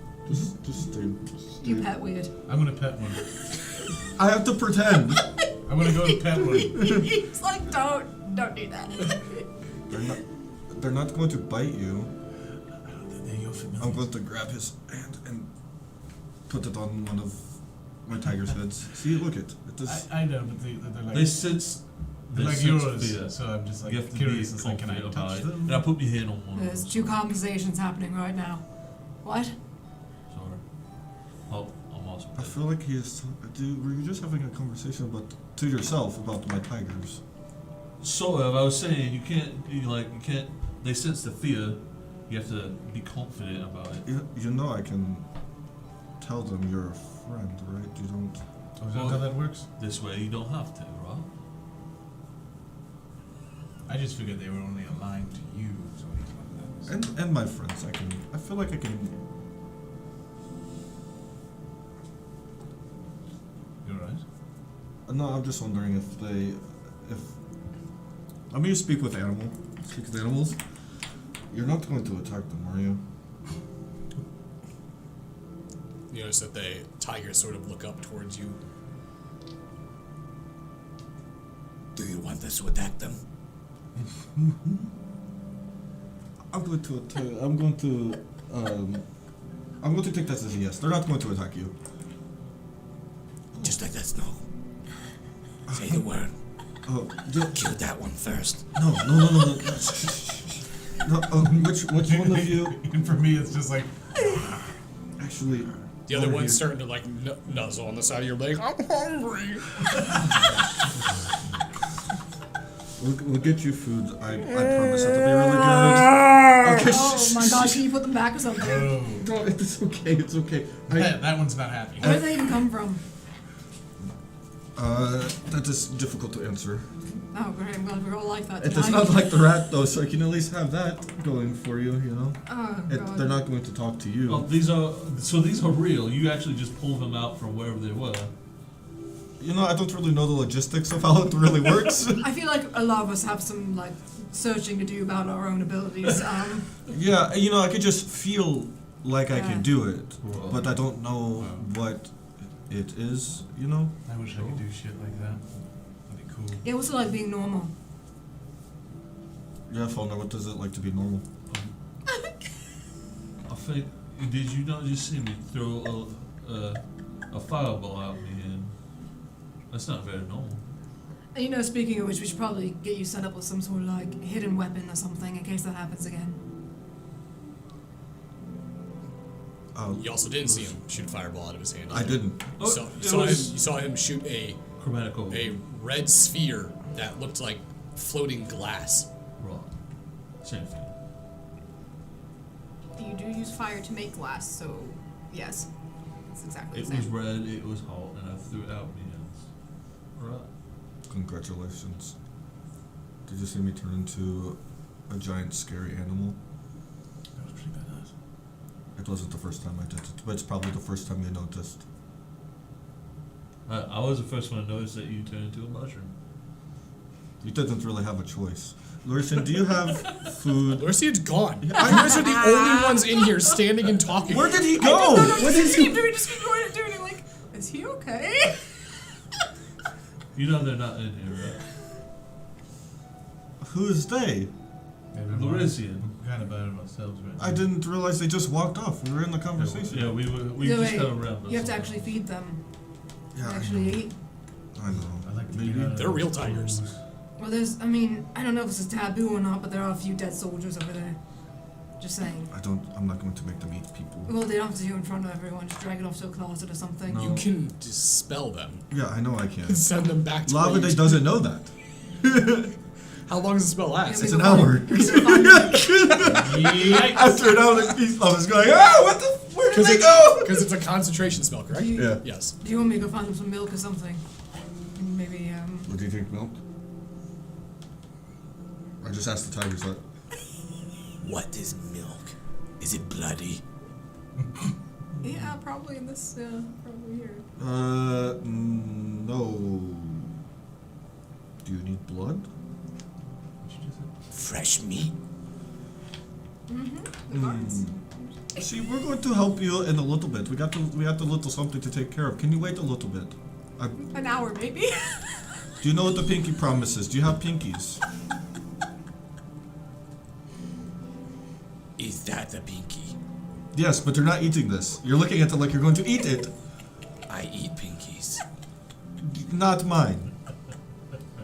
Just stay. You pet weird. I'm gonna pet one. I have to pretend. I'm gonna go to pet one. He's like, don't do that. They're not going to bite you. I don't think they're your familiar. I'm going to grab his hand and put it on one of my tiger's heads. See, look it. It is. I know, but they're like They sense. they're like sense yours. fear. So I'm just like You have to curious. be It's like, can I confident touch about it. them? And I put my hand on one. There's of two those. conversations happening right now. What? Sorry. Oh, I'm also. I feel like he is. Were you just having a conversation to yourself about my tigers? Sort of. I was saying you can't. They sense the fear. You have to be confident about it. You know I can tell them you're a friend, right? You don't. Oh, is that how that works? This way you don't have to, right? I just figured they were only aligned to you, so he's one of those. And my friends, I feel like I can. You're right. No, I'm just wondering if. I mean, you speak with animals. You're not going to attack them, are you? You notice that the tigers sort of look up towards you. Do you want us to attack them? I'm going to take that as a yes. They're not going to attack you. Just like that, no. Say the word. Oh, Kill that one first. no. No, which one of you? And for me, it's just like Actually, The other over one's here. starting to like nuzzle on the side of your leg. I'm hungry. We'll get you food. I promise that'll be really good. Okay. Oh my gosh, can you put them back or something? oh, No, it's okay. It's okay. that one's not happy. Where do they even come from? That is difficult to answer. Oh, great. I'm glad we're all like that It tonight. is not like the rat though, so I can at least have that going for you. You know. Oh, God. They're not going to talk to you. Oh, these are real. You actually just pull them out from wherever they were. You know, I don't really know the logistics of how it really works. I feel like a lot of us have some, like, searching to do about our own abilities. Yeah, you know, I could just feel like I Yeah. can do it, Right. but I don't know what it is. You know. I wish I could do shit like that. That'd be cool. Yeah, what's it like being normal? Yeah, Fauna, what does it like to be normal? I think. Did you not just see me throw a fireball at me? And that's not very normal. And, you know, speaking of which, we should probably get you set up with some sort of, like, hidden weapon or something in case that happens again. You also didn't see him shoot a fireball out of his hand. I didn't. You saw, you saw him shoot a Chromatical. red sphere that looked like floating glass. Right. Same thing. You do use fire to make glass, so yes. That's exactly It the was same. red, it was hot, and I threw it out my hands. Right. Congratulations. Did you see me turn into a giant scary animal? That was pretty badass. It wasn't the first time I did it, but it's probably the first time you noticed. I was the first one to notice that you turned into a mushroom. You didn't really have a choice. Larissa, do you have food? Lucian's gone. You guys are the only ones in here standing and talking. Where did he I go? did not Where know did he he? seemed to be just going and doing it like, is he okay? You know they're not in here, right? Who is they? Laurisian. We're kind of bad at ourselves right I didn't realize they just walked off. We were in the conversation. Yeah, we So just wait, got around. you have to actually feed them. Yeah, I Actually know. eat. I know. I like to Maybe. get out of They're real those tigers. holes. Well, there's, I mean, I don't know if this is taboo or not, but there are a few dead soldiers over there. Just saying. I'm not going to make them eat people. Well, they don't have to do it in front of everyone. Just drag it off to a closet or something. No. You can dispel them Yeah, I know I can. and send them back to where Lavendai you- doesn't know that. How long does the spell last? Yeah, It's we an go find- hour. we go find them. After an hour, Lava's going, ah, what the? Where did they go? Because it's a concentration spell, correct? Yeah. Yes. Do you want me to go find them some milk or something? Maybe, What do you think, milk? I just asked the tigers that. What is milk? Is it bloody? Yeah, probably in this, probably here. No. Do you need blood? Fresh meat? The guards. See, we're going to help you in a little bit. We got a little something to take care of. Can you wait a little bit? An hour, maybe. Do you know what the pinky promise is? Do you have pinkies? Is that the pinky? Yes, but you're not eating this. You're looking at it like you're going to eat it. I eat pinkies. Not mine.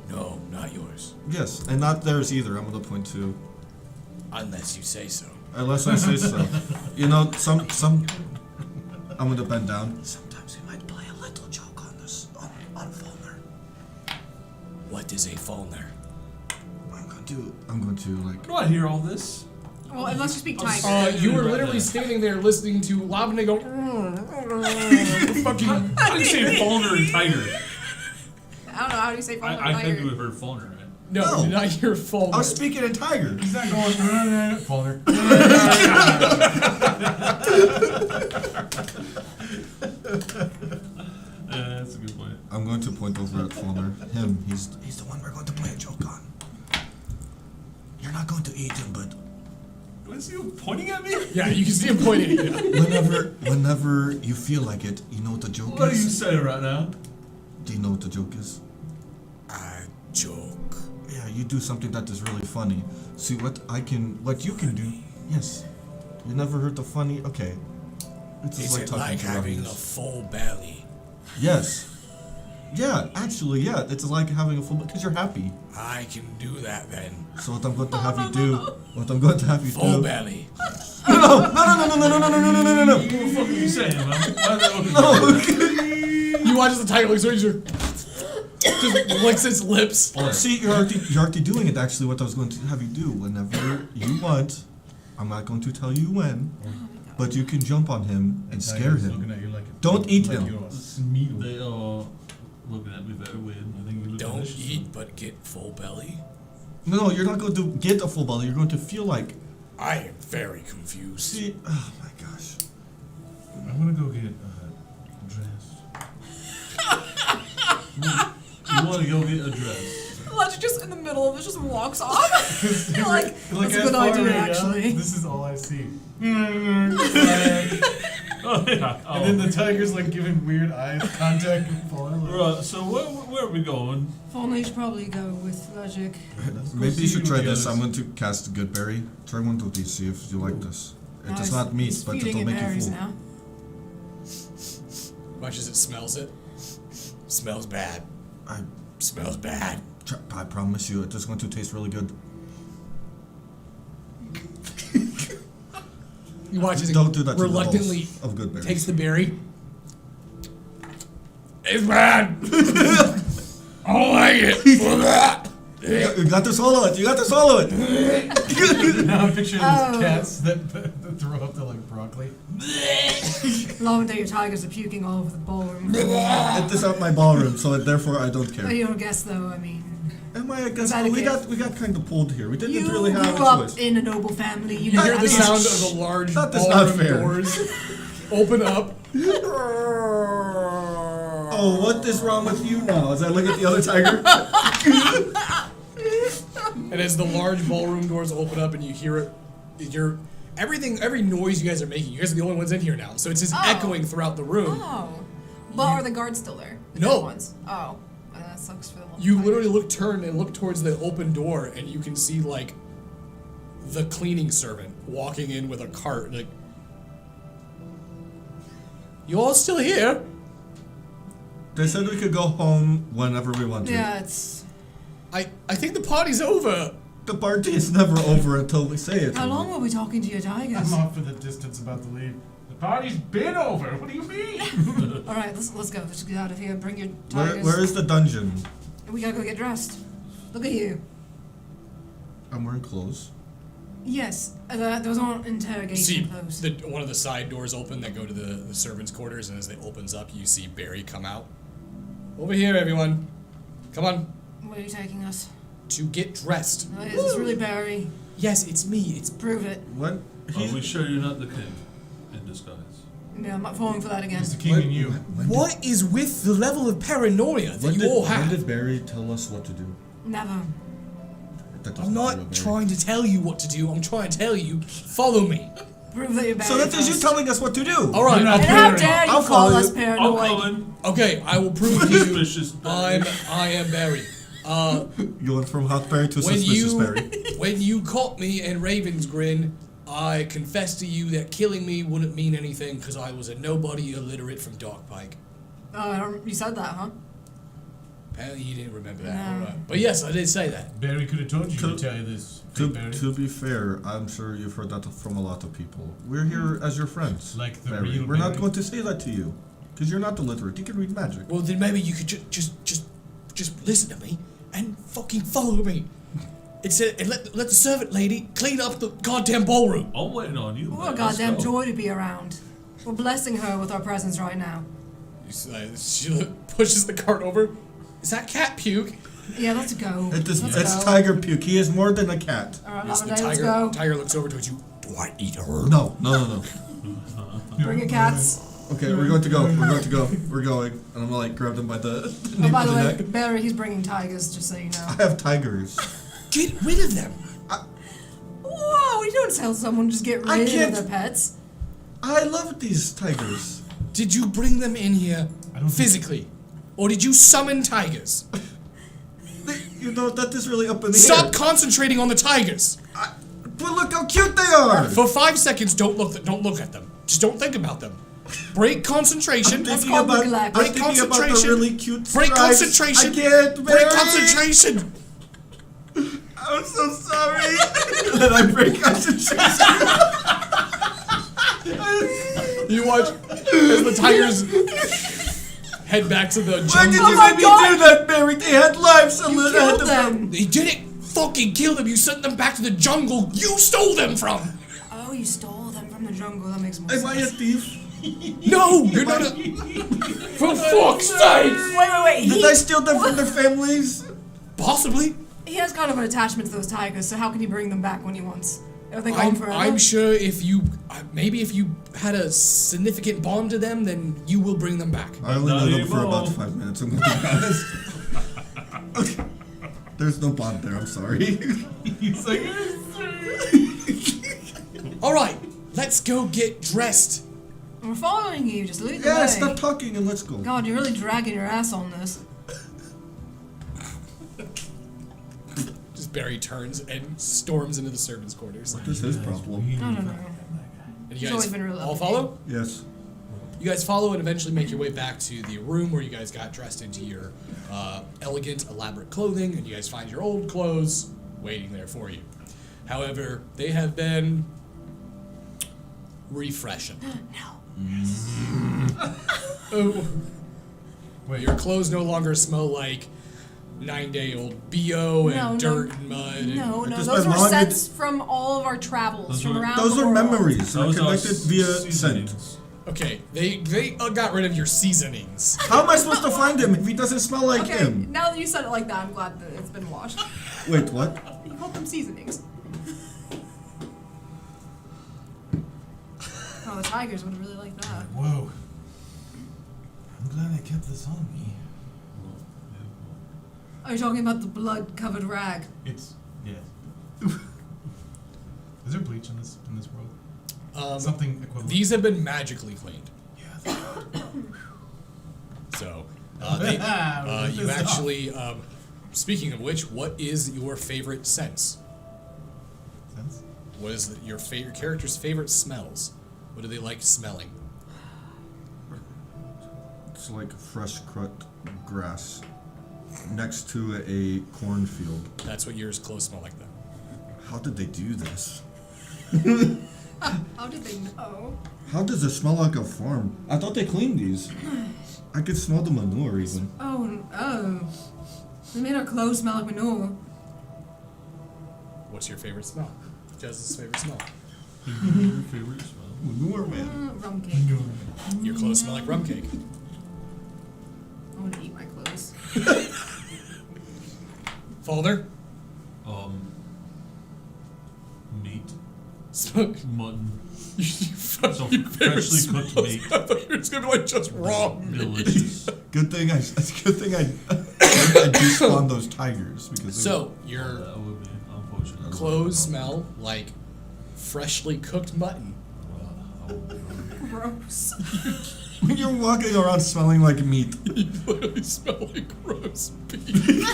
No, not yours. Yes, and not theirs either. I'm going to point to. Unless you say so. Unless I say so. You know, some. I'm going to bend down. Sometimes we might play a little joke on this, on Fulner. What is a Fulner? I'm going to like. Do I hear all this? Well, unless you speak tiger. You were literally standing there listening to Lavendai go. Fucking. How do you say Fulner and Tiger? I don't know, how do you say phone I think we heard Fulner, right? No, No. you did not hear Fulner. I was speaking in tiger. He's not going folder. That's a good point. I'm going to point over at Fulner. Him. He's the one we're going to play a joke on. You're not going to eat him, but Do I see you pointing at me? Yeah, you can see him pointing at you. whenever you feel like it, you know what the joke What are you is? saying right now? Do you know what the joke is? A joke. Yeah, you do something that is really funny. See what you can do. Yes. You never heard the funny? Okay. It's just Is it like to having a Russians. full belly? Yes. Yeah, actually, yeah. It's like having a full because you're happy. I can do that then. So what I'm going to have you do? What I'm going to have you Full do? belly. No! What the fuck are you saying, man? Why is that looking You watch as the tiger looks at you. Just licks its lips. See, you're already doing it. Actually, what I was going to have you do whenever you want. I'm not going to tell you when, but you can jump on him and scare Tiger's him. looking at you like Don't eat like him. you're a Smeagol. They are looking at me very weird. I think we look Don't delicious. eat, but get full belly. No, you're not going to get a full belly. You're going to feel like. I am very confused. See, oh my gosh. I'm gonna go get dressed. You want to go get a dress? Ledger just in the middle of it just walks off. You're like, Look that's a at good Florida, idea, yeah? actually. This is all I see. Oh, yeah. And then the tiger's like giving weird eye contact with Paul. Right, so where are we going? Phone, you should probably go with logic. Maybe see you should with try the this. others. I'm going to cast Goodberry. Try one of these, see if you like this. It is He's- not meat, he's but feeding it'll it make you berries full. now. Watch as it smells it. Smells bad. I, Smells bad. I promise you, it is going to taste really good. You watch as it Don't do that to the reluctantly balls of Goodberry. takes the berry. It's bad. I don't like it. You got to swallow it. You got to swallow it. Now I'm picturing Oh. these cats that throw up the like broccoli. Lavendai, your tigers are puking all over the ballroom. It is not my ballroom, so therefore I don't care. Well, you don't guess, though. I mean, Am I a guest? Is that a We gift? got kind of pulled here. We didn't you really have grew a up choice. in a noble family. You You know hear that the is- sound of the large That is not ballroom fair. doors open up. Oh, what is wrong with you now? As I look at the other tiger. And as the large ballroom doors open up and you hear it, every noise you guys are making, you guys are the only ones in here now. So it's just Oh. echoing throughout the room. Oh. But are the guards still there? The No. dead ones? Oh. That sucks for the little You tigers. literally turn and look towards the open door, and you can see like the cleaning servant walking in with a cart. Like, you all still here? They said we could go home whenever we want to. Yeah, it's... I think the party's over. The party is never over until we say it. How long were we talking to your tigers? I'm off for the distance, about to leave. The party's been over. What do you mean? All right, let's go. Let's get out of here. Bring your Where, tigers. where is the dungeon? We gotta go get dressed. Look at you. I'm wearing clothes. Yes, those aren't interrogation See, clothes. one of the side doors open that go to the servants' quarters, and as it opens up, you see Barry come out. Over here, everyone. Come on. Where are you taking us? To get dressed. Is this really Barry? Yes, it's me. It's Prove it. What? Are we sure you're not the king in disguise? Yeah, I'm not falling for that again. It's the king and you. what is with the level of paranoia that you all When have? did Barry tell us what to do? Never. That does I'm feel not Barry. trying to tell you what to do. I'm trying to tell you, follow me. Prove that you're bad. So that is you telling us what to do. All right. You're not And how paranoid. dare you I'll call follow us you. I'm paranoid? coming. Okay, I will prove to you. Suspicious Barry. I am Barry. You went from hot Barry to When suspicious you Barry. when you caught me in Raven's Grin, I confessed to you that killing me wouldn't mean anything because I was a nobody illiterate from Darkpike. Oh, you said that, huh? Apparently you didn't remember that. No. All right. But yes, I did say that. Barry could have told you To- to tell you this. To, Barry. to be fair, I'm sure you've heard that from a lot of people. We're here as your friends. Like the Barry. real We're not Barry? going to say that to you. Because you're not illiterate. You can read magic. Well, then maybe you could just listen to me and fucking follow me. And let the servant lady clean up the goddamn ballroom. I'm waiting on you. What a man. Let's goddamn go. joy to be around. We're blessing her with our presence right now. She pushes the cart over. Is that cat puke? Yeah, let's go. It's Let's go. tiger puke. He is more than a cat. Alright, Yes, the Lavendai, let's tiger. go. Tiger looks over towards you. Do I eat her? No. Bring your cats. Okay, we're going to go. We're going to go. We're going. And I'm gonna like grab them by the Oh, nape by of the the way, neck. Barry, he's bringing tigers, just so you know. I have tigers. Get rid of them. Whoa, you don't tell someone to just get I rid can't- of their pets. I love these tigers. Did you bring them in here I don't think- physically? Or did you summon tigers? You know, that is really up in the Stop air. concentrating on the tigers. But look how cute they are. For 5 seconds, don't look at them. Just don't think about them. Break concentration. That's Thinking called about, neglect. I'm Break thinking about the concentration. really cute Break stripes. concentration. I can't, Break Barry. concentration. I'm so sorry. Then I break concentration. You watch as the tigers head back to the Why did jungle. you my let me God. do that, Barry? They had lives. And You then I had killed to- them. They didn't fucking kill them. You sent them back to the jungle you stole them from. Oh, you stole them from the jungle. That makes more Am I a sense. thief? No, you're not a... For fuck's sake! Wait. Did I steal them from their families? Possibly. He has kind of an attachment to those tigers, so how can he bring them back when he wants? Are they gone forever? I'm sure if you... maybe if you had a significant bond to them, then you will bring them back. I only Not know them for anymore. about 5 minutes, I'm going to be honest. Okay. There's no bond there, I'm sorry. He's like, Alright, let's go get dressed. We're following you. Just lead the Yeah, way. stop talking and let's go. God, you're really dragging your ass on this. Just Barry turns and storms into the servants' quarters. What is his problem? No. And you He's always guys been really all lovely. follow? Yes. You guys follow and eventually make your way back to the room where you guys got dressed into your elegant, elaborate clothing, and you guys find your old clothes waiting there for you. However, they have been refreshing. Oh, wait, your clothes no longer smell like 9-day-old BO and dirt and mud. No. Just Those my were mom scents from all of our travels Those from were- around Those the are world. memories. They're Those are connected via scent. seasonings. Okay, they got rid of your seasonings. How am I supposed to find him if he doesn't smell like Okay, him? now that you said it like that, I'm glad that it's been washed. Wait, what? You called them seasonings. Oh, the tigers would really like that. whoa. I'm glad I kept this on me. Are you talking about the blood-covered rag? It's, yeah. Is there bleach in this world? Something equivalent. These have been magically cleaned. Yeah. So, We'll you piss off. actually, speaking of which, what is your favorite sense? Sense? What is your favorite character's favorite smells? What do they like smelling? It's like fresh cut grass next to a cornfield. That's what yours clothes smell like, though. How did they do this? How did they know? How does it smell like a farm? I thought they cleaned these. I could smell the manure even. Oh. They made our clothes smell like manure. What's your favorite smell? Jez's favorite smell. Your favorite smell? Manure, man. Rum cake. Your clothes smell like rum cake. I want to eat my clothes. Falder? Mutton. So freshly cooked meat. I thought it was gonna be like just raw meat. Delicious. Good thing I despawned those tigers because So your That would be unfortunate. clothes smell like freshly cooked mutton. Gross. when you're walking around smelling like meat. You literally smell like roast beef.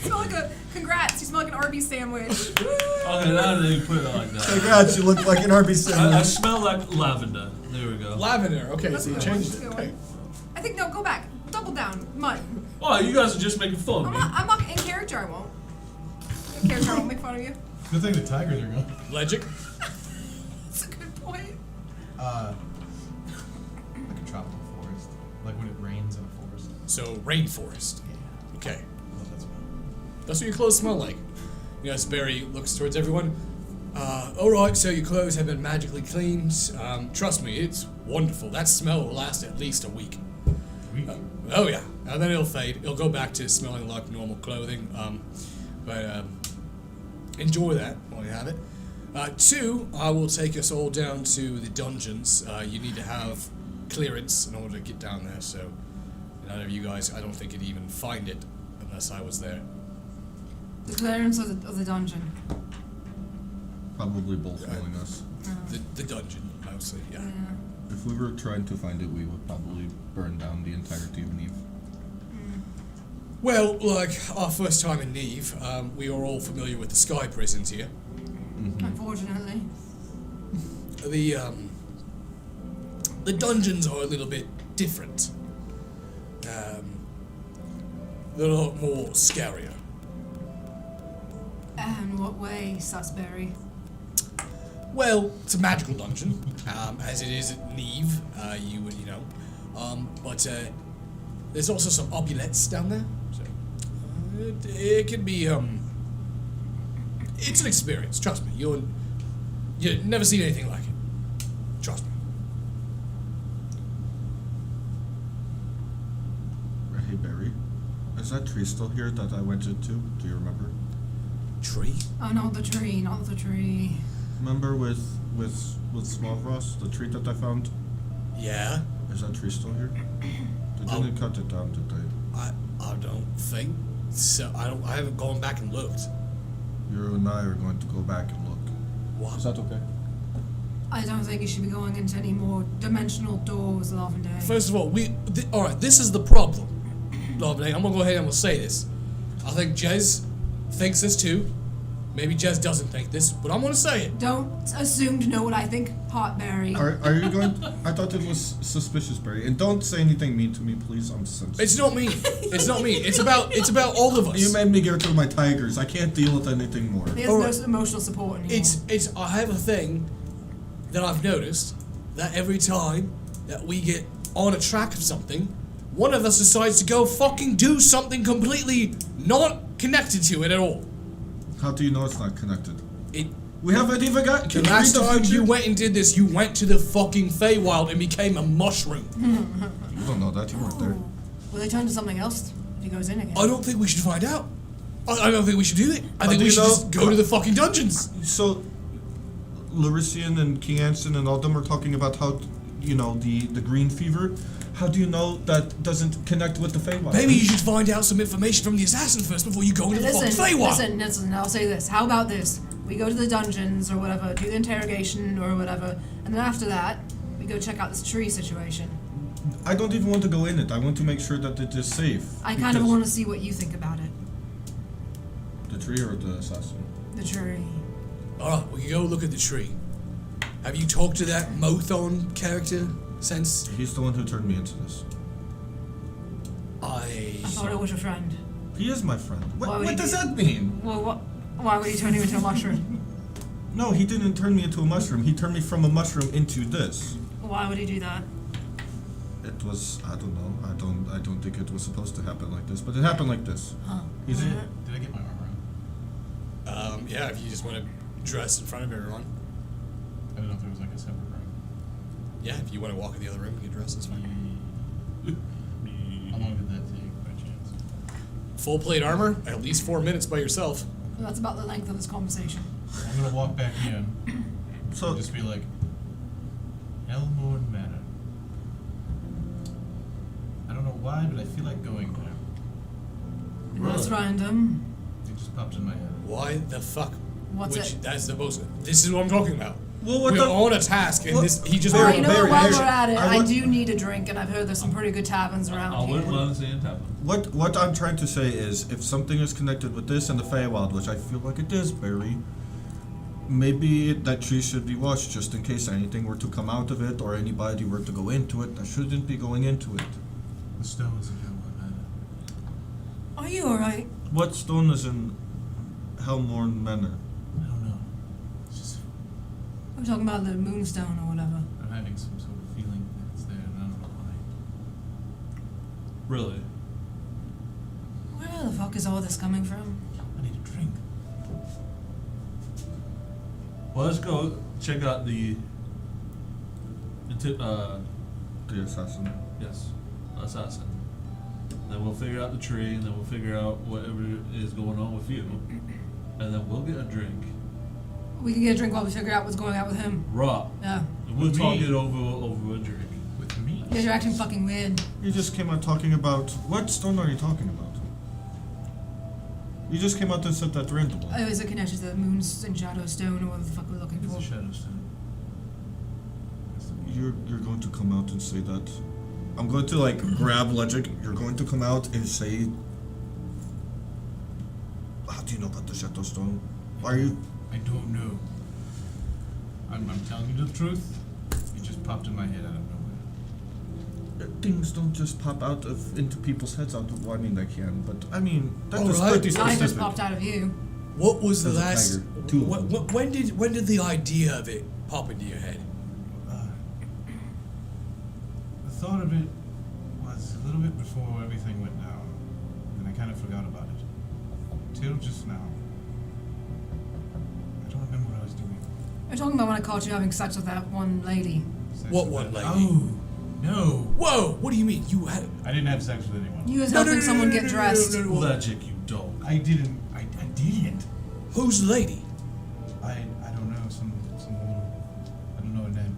Smell like a congrats. You smell like an Arby's sandwich. Okay, now that you put it like that. Congrats, you look like an Arby's I sandwich. smell like lavender. There we go. Lavender. Okay, That's so you good. changed That's it. a good Okay. one. I think no. Go back. Double down. Mutton. Oh, you guys are just making fun of I'm me. not. I'm not in character. I won't. In character, I won't make fun of you. Good thing the tigers are gone. Legic. That's a good point. Like a tropical forest. Like when it rains in a forest. So rainforest. Yeah. Okay. Well, that's what. That's what your clothes smell like. You know, as Barry looks towards everyone. Alright, so your clothes have been magically cleaned. Trust me, it's wonderful. That smell will last at least a week. Weak. Oh yeah, and then it'll fade. It'll go back to smelling like normal clothing. But enjoy that while you have it. 2, I will take us all down to the dungeons. You need to have clearance in order to get down there, so none of you guys, I don't think, could even find it unless I was there. The clearance of the dungeon. Probably both knowing us. The dungeon, mostly, yeah. If we were trying to find it, we would probably burn down the entirety of Neve. Well, like our first time in Neve, we are all familiar with the sky prisons here. Unfortunately. The dungeons are a little bit different. They're a lot more scarier. And what way, Susberry? Well, it's a magical dungeon, as it is at Neve. You would, but there's also some amulettes down there. So it can be it's an experience. Trust me. You've never seen anything like it. Trust me. Hey Barry, is that tree still here that I went into? Do you remember? Tree. Oh, not the tree, not the tree. Remember with Smallross, the tree that I found? Yeah. Is that tree still here? They Oh. didn't cut it down, did they? I don't think so. I haven't gone back and looked. You and I are going to go back and look. What? Is that okay? I don't think you should be going into any more dimensional doors, Lavendai. First of all, all right. This is the problem. Lavendai, I'm gonna go ahead and I'm gonna say this. I think Jez thinks this too. Maybe Jez doesn't think this, but I'm gonna say it. Don't assume to know what I think, Hotberry. Are you going? I thought it was suspicious, Barry. And don't say anything mean to me, please. I'm sensitive. It's not me. It's not me. It's about all of us. You made me get rid of my tigers. I can't deal with anything more. There's Alright. no emotional support anymore. It's. I have a thing that I've noticed that every time that we get on a track of something, one of us decides to go fucking do something completely not connected to it at all. How do you know it's not connected? We haven't even got. The last time you went and did this, you went to the fucking Feywild and became a mushroom. You don't know that. You weren't there. Will they turn to something else if he goes in again? I don't think we should find out. I don't think we should do it. I think do we you should know- just go to the fucking dungeons. So, Larician and King Anson and all them are talking about how, the green fever. How do you know that doesn't connect with the Feywild? Maybe you should find out some information from the assassin first before you go into the fucking Feywild. Listen, I'll say this. How about this? We go to the dungeons or whatever, do the interrogation or whatever, and then after that, we go check out this tree situation. I don't even want to go in it. I want to make sure that it is safe. I kind of because- want to see what you think about it. The tree or the assassin? The tree. Alright, we can go look at the tree. Have you talked to that Mothon character since? He's the one who turned me into this. I thought it was your friend. He is my friend. Why would What he does do- that mean? Well, why would he turn you into a mushroom? No, he didn't turn me into a mushroom. He turned me from a mushroom into this. Why would he do that? It was, I don't know. I don't think it was supposed to happen like this, but it happened like this. Huh. He's Did I get my armor on? Yeah, if you just want to dress in front of everyone. I don't know if there was like a separate room. Yeah, if you want to walk in the other room and get dressed, that's fine. How long did that take by chance? Full plate armor, at least 4 minutes by yourself. That's about the length of this conversation. I'm gonna walk back in So and just be like, Elmore Manor. I don't know why, but I feel like going there. That's Really? random. It just popped in my head. Why the fuck? What's Which, it? That's the most. This is what I'm talking about. Well, what We're the- on a task, and what- this he just. Alright, you know what, Barry, while Barry, we're at it, I I would- do need a drink, and I've heard there's some pretty good taverns around I here. wouldn't mind seeing it happen. what I'm trying to say is, if something is connected with this and the Feywild, which I feel like it is, Barry, maybe that tree should be watched just in case anything were to come out of it or anybody were to go into it that shouldn't be going into it. The stones in Elmore Manor. Are you alright? What stone is in Helmorn Manor? I don't know. It's just, I'm talking about the moonstone or whatever. I'm having some sort of feeling that it's there, and I don't know why. Really? Where the fuck is all this coming from? I need a drink. Well, let's go check out the The assassin. yes, assassin. Then we'll figure out the tree, and then we'll figure out whatever is going on with you, and then we'll get a drink. We can get a drink while we figure out what's going on with him. Raw. Yeah. And we'll With talk me. it over a drink. With me? Yeah, you're acting fucking weird. You just came out talking about what stone are you talking about? You just came out and said that randomly. Oh, is it connected to the moons and shadow stone or what the fuck we're looking It's for? a shadow stone. You're going to come out and say that. I'm going to like grab Logic. You're going to come out and say. How do you know about the Shadow Stone? Are you? I don't know. I'm telling you the truth. It just popped in my head out of nowhere. Things don't just pop out of into people's heads out of. Well, I mean they can, but I mean that All is right. pretty Mine specific. just popped out of you. What was the There's a last? tiger. Two of them. When did the idea of it pop into your head? The thought of it was a little bit before everything went down, and I kind of forgot about it. Till just now. I don't remember what I was doing. You're talking about when I caught you having sex with that one lady. Sex What with one that- lady? Oh, no. Whoa! What do you mean? You had? I didn't have sex with anyone. You was helping someone get dressed. Logic, you dog. I didn't. I didn't. Who's the lady? I don't know. Some woman. I don't know her name.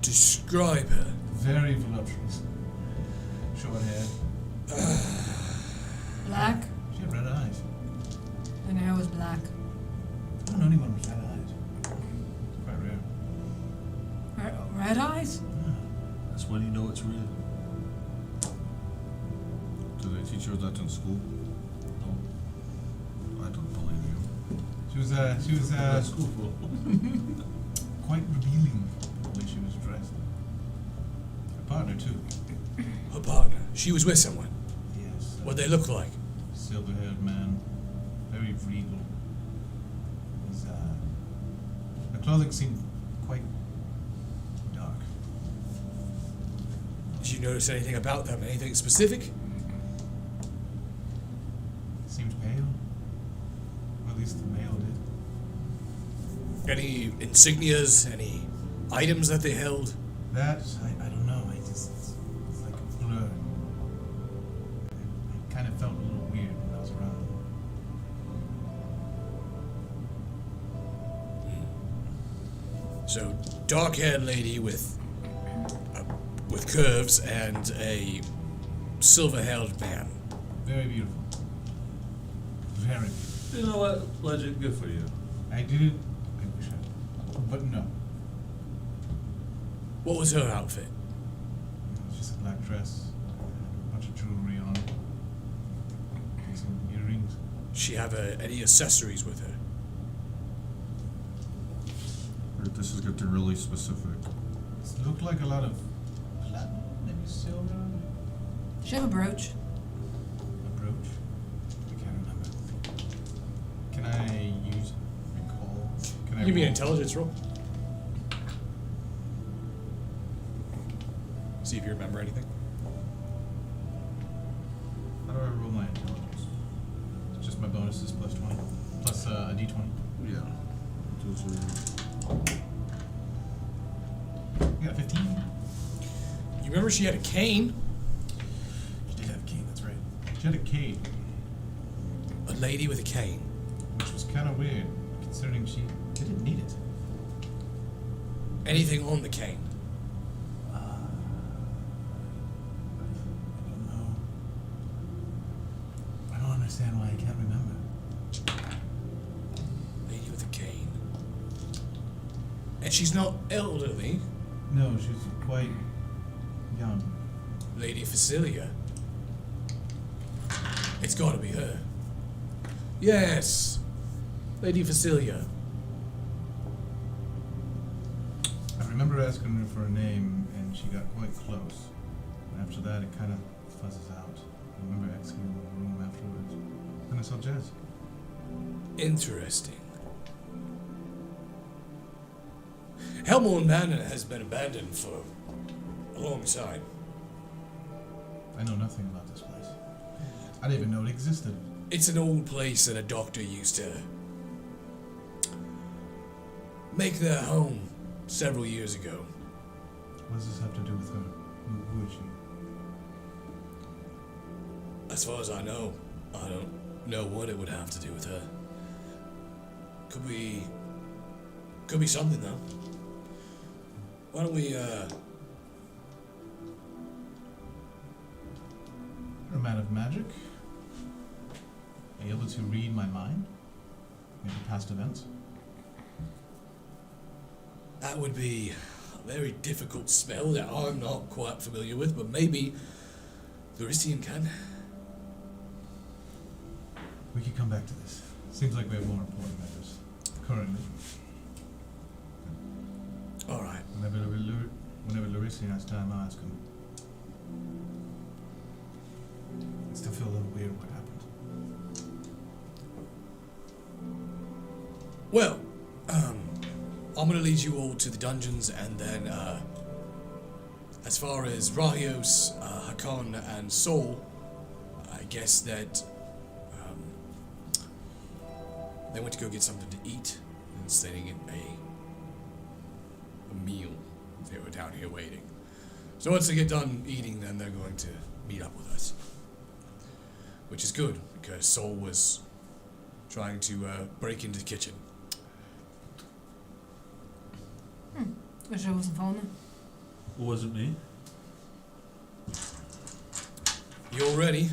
Describe her. Very voluptuous. Short hair. Black? She had red eyes. And her hair was black. I don't know anyone with red eyes. Quite rare. Red eyes? That's when you know it's real. Do they teach you that in school? No. I don't believe you. She was That's cool for. quite revealing the way she was dressed. Her partner too. Her partner. She was with someone. Yes. What they look like? Silver-haired man, very regal. His her clothing seemed quite dark. Did you notice anything about them? Anything specific? Seemed pale. Or at least the male did. Any insignias? Any items that they held? That I don't know. It's like a blur. It kind of felt a little weird when I was around. So, dark-haired lady with curves and a silver-haired man. Very beautiful. Very beautiful. You know what, Legend, good for you. I didn't. I wish I. But no. What was her outfit? It was just a black dress, a bunch of jewelry on, some earrings. Did she have any accessories with her? This is getting really specific. It looked like a lot of platinum, maybe silver. Does she have a brooch? A brooch. I can't remember. Can I use recall? Can I Give me an roll? intelligence roll. See if you remember anything. How do I roll my intelligence? It's just my bonuses plus 20. Plus a d20. Yeah. Those are. You got 15? You remember she had a cane? She did have a cane, that's right. She had a cane. A lady with a cane. Which was kind of weird, considering she didn't need it. Anything on the cane? I don't know. I don't understand why I can't remember. Lady with a cane. And she's not elderly. No, she's quite young. Lady Facilia. It's gotta be her. Yes. Lady Facilia. I remember asking her for a name, and she got quite close. And after that, it kind of fuzzes out. I remember exiting the room afterwards. Then I saw Jez. Interesting. Helmorn Manor has been abandoned for a long time. I know nothing about this place. I didn't even know it existed. It's an old place that a doctor used to make their home several years ago. What does this have to do with her? Who is she? As far as I don't know what it would have to do with her. Could be something though. Why don't we, You're a man of magic? Are you able to read my mind? Maybe past events? that would be a very difficult spell that I'm not quite familiar with, but maybe Lorisian can. We could come back to this. Seems like we have more important matters. Currently. Alright. Whenever Lorisian has time, I'll ask him. I still feel a little weird what happened. Well, I'm gonna lead you all to the dungeons, and then, as far as Rahios, Hakan, and Sol, I guess that, they went to go get something to eat, and sitting in a meal. They were down here waiting. So once they get done eating, then they're going to meet up with us. Which is good, because Sol was trying to, break into the kitchen. Wish I wasn't phoning. Was it me? You all ready?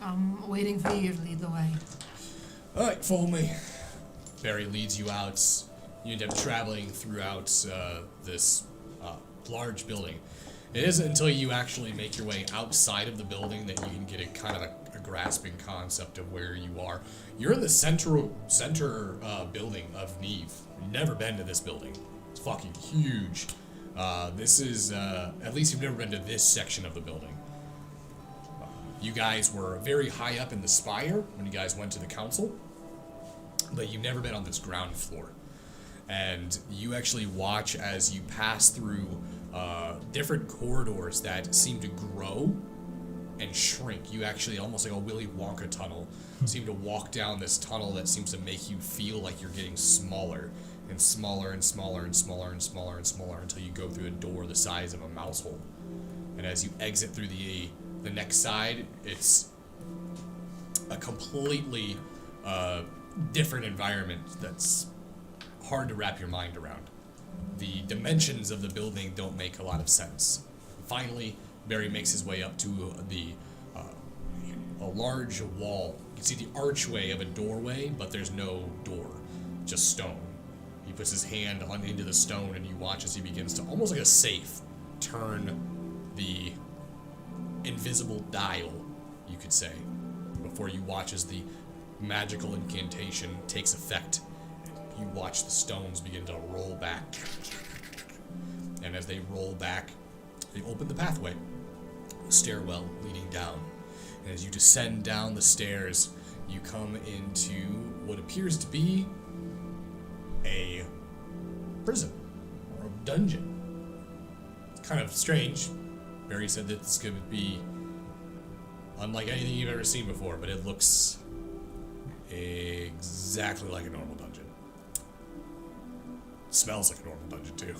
I'm waiting for you to lead the way. Alright, follow me. Barry leads you out. You end up traveling throughout this large building. It isn't until you actually make your way outside of the building that you can get a kind of a grasping concept of where you are. You're in the center building of Neve. You've never been to this building. It's fucking huge. This is, at least you've never been to this section of the building. You guys were very high up in the spire when you guys went to the council, but you've never been on this ground floor. And you actually watch as you pass through different corridors that seem to grow and shrink. You actually, almost like a Willy Wonka tunnel, seem to walk down this tunnel that seems to make you feel like you're getting smaller and smaller and smaller and smaller and smaller and smaller until you go through a door the size of a mouse hole. And as you exit through the next side, it's a completely different environment that's hard to wrap your mind around. The dimensions of the building don't make a lot of sense. Finally, Barry makes his way up to a large wall. You can see the archway of a doorway, but there's no door, just stone. He puts his hand into the stone, and you watch as he begins to, almost like a safe, turn the invisible dial, you could say, before you watch as the magical incantation takes effect. You watch the stones begin to roll back. And as they roll back, they open the pathway, the stairwell leading down. And as you descend down the stairs, you come into what appears to be a prison or a dungeon. It's kind of strange. Barry said that this could be unlike anything you've ever seen before, but it looks exactly like a normal dungeon. Smells like a normal dungeon too.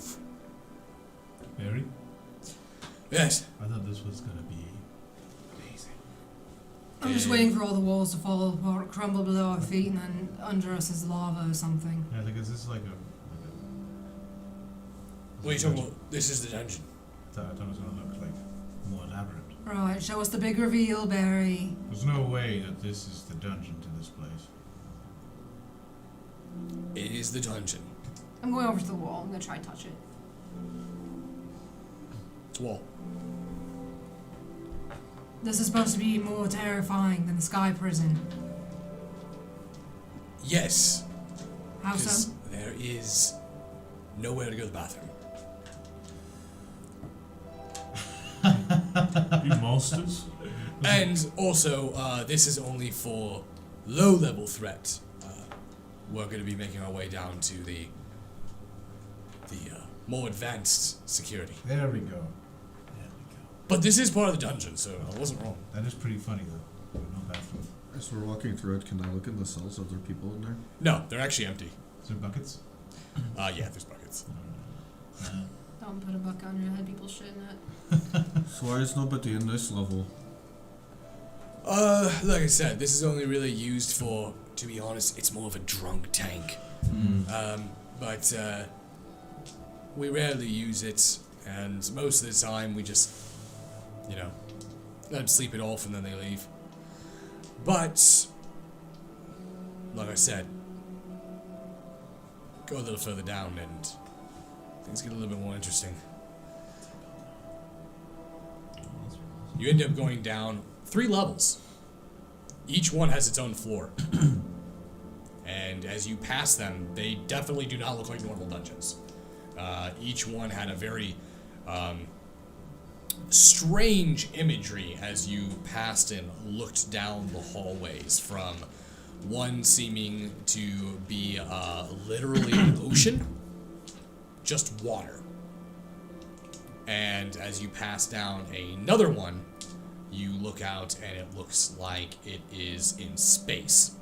Barry? Yes. I thought this was gonna be I'm just waiting for all the walls to fall apart, crumble below our feet, and then under us is lava or something. Yeah, like, is this like a... What are you talking about? This is the dungeon. I thought it was going to look like more elaborate. Right, show us the big reveal, Barry. There's no way that this is the dungeon to this place. It is the dungeon. I'm going over to the wall. I'm gonna try and touch it. Wall. This is supposed to be more terrifying than the Sky Prison. Yes. How 'cause so? there is nowhere to go to the bathroom. You monsters. And also, this is only for low-level threat. We're going to be making our way down to the more advanced security. There we go. But this is part of the dungeon, so I wasn't wrong. That is pretty funny, though. No bathroom. As we're walking through it, can I look in the cells? Are there people in there? No, they're actually empty. Is there buckets? Yeah, there's buckets. Don't put a bucket on your head. People shit in it. So why is nobody in this level? Like I said, this is only really used for, to be honest, it's more of a drunk tank. But we rarely use it, and most of the time we just, you know, let them sleep it off and then they leave. But, like I said, go a little further down and things get a little bit more interesting. You end up going down 3 levels. Each one has its own floor. And as you pass them, they definitely do not look like normal dungeons. Each one had a very strange imagery as you passed and looked down the hallways, from one seeming to be literally an ocean, just water. And as you pass down another one, you look out and it looks like it is in space.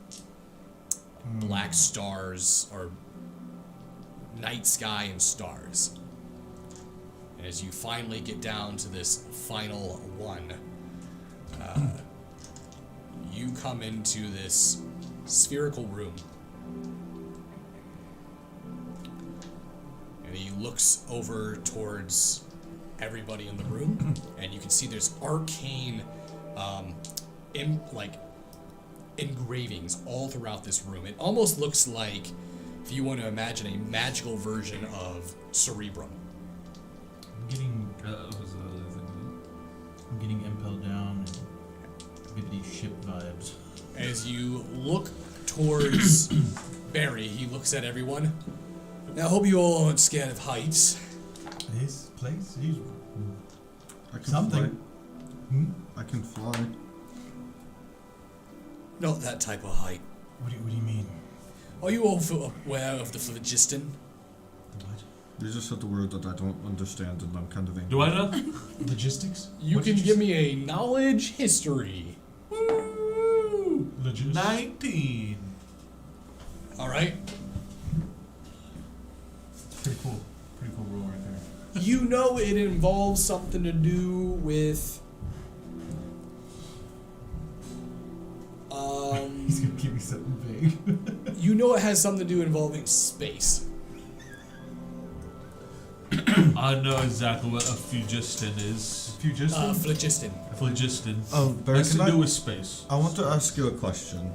Black stars, or night sky and stars. And as you finally get down to this final one, you come into this spherical room. And he looks over towards everybody in the room, and you can see there's arcane, engravings all throughout this room. It almost looks like, if you want to imagine, a magical version of Cerebrum. I'm getting impelled down and get these ship vibes. As you look towards Barry, he looks at everyone. Now, I hope you all aren't scared of heights. This place is I can something. Fly. I can fly. Not that type of height. What do you mean? Are you all aware of the phlogiston? The what? You just said the word that I don't understand, and I'm kind of angry. Do I know? Logistics? You What can did give me a knowledge history. Woo! 19. All right. Pretty cool. Pretty cool roll right there. You know it involves something to do with. He's gonna give me something big. You know it has something to do involving space. I know exactly what a phlogiston is. Phlogiston. Phlogiston. Barry, Has to can do with space. I want to ask you a question.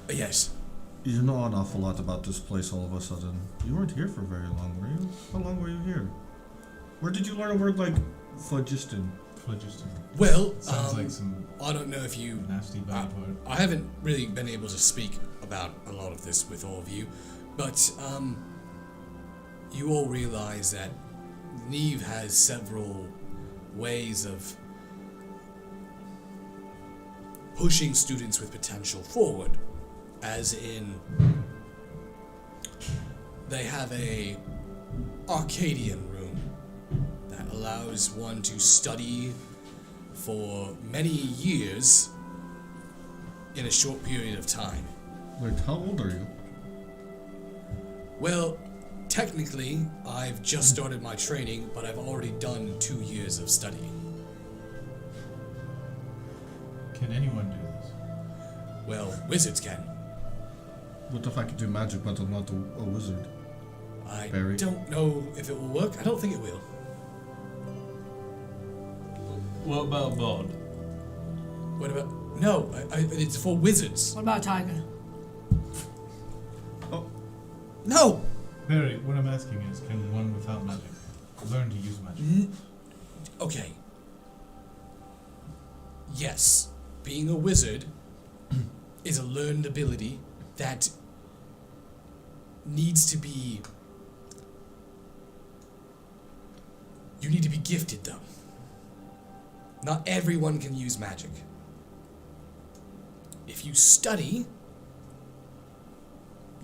Yes. You know an awful lot about this place all of a sudden. You weren't here for very long, were you? How long were you here? Where did you learn a word like phlogiston? Phlogiston. Well, Sounds like some I don't know if you. nasty bad word. I haven't really been able to speak about a lot of this with all of you, but you all realize that Neve has several ways of pushing students with potential forward, as in they have a Arcadian room that allows one to study for many years in a short period of time. Like, how old are you? Well, technically, I've just started my training, but I've already done 2 years of studying. Can anyone do this? Well, wizards can. What if I could do magic, but I'm not a wizard? I Barry? don't know if it will work. I don't think it will. What about Bond? What about... No, it's for wizards. What about Tiger? No! Barry, what I'm asking is, can one without magic learn to use magic? Okay. Yes, being a wizard is a learned ability that needs to be... You need to be gifted, though. Not everyone can use magic. If you study,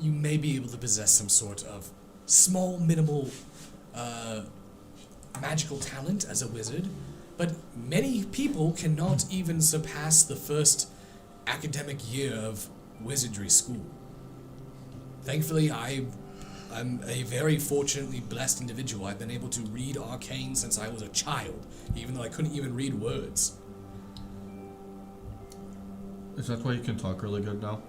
you may be able to possess some sort of small, minimal, magical talent as a wizard, but many people cannot even surpass the first academic year of wizardry school. Thankfully, I'm a very fortunately blessed individual. I've been able to read arcane since I was a child, even though I couldn't even read words. Is that why you can talk really good now?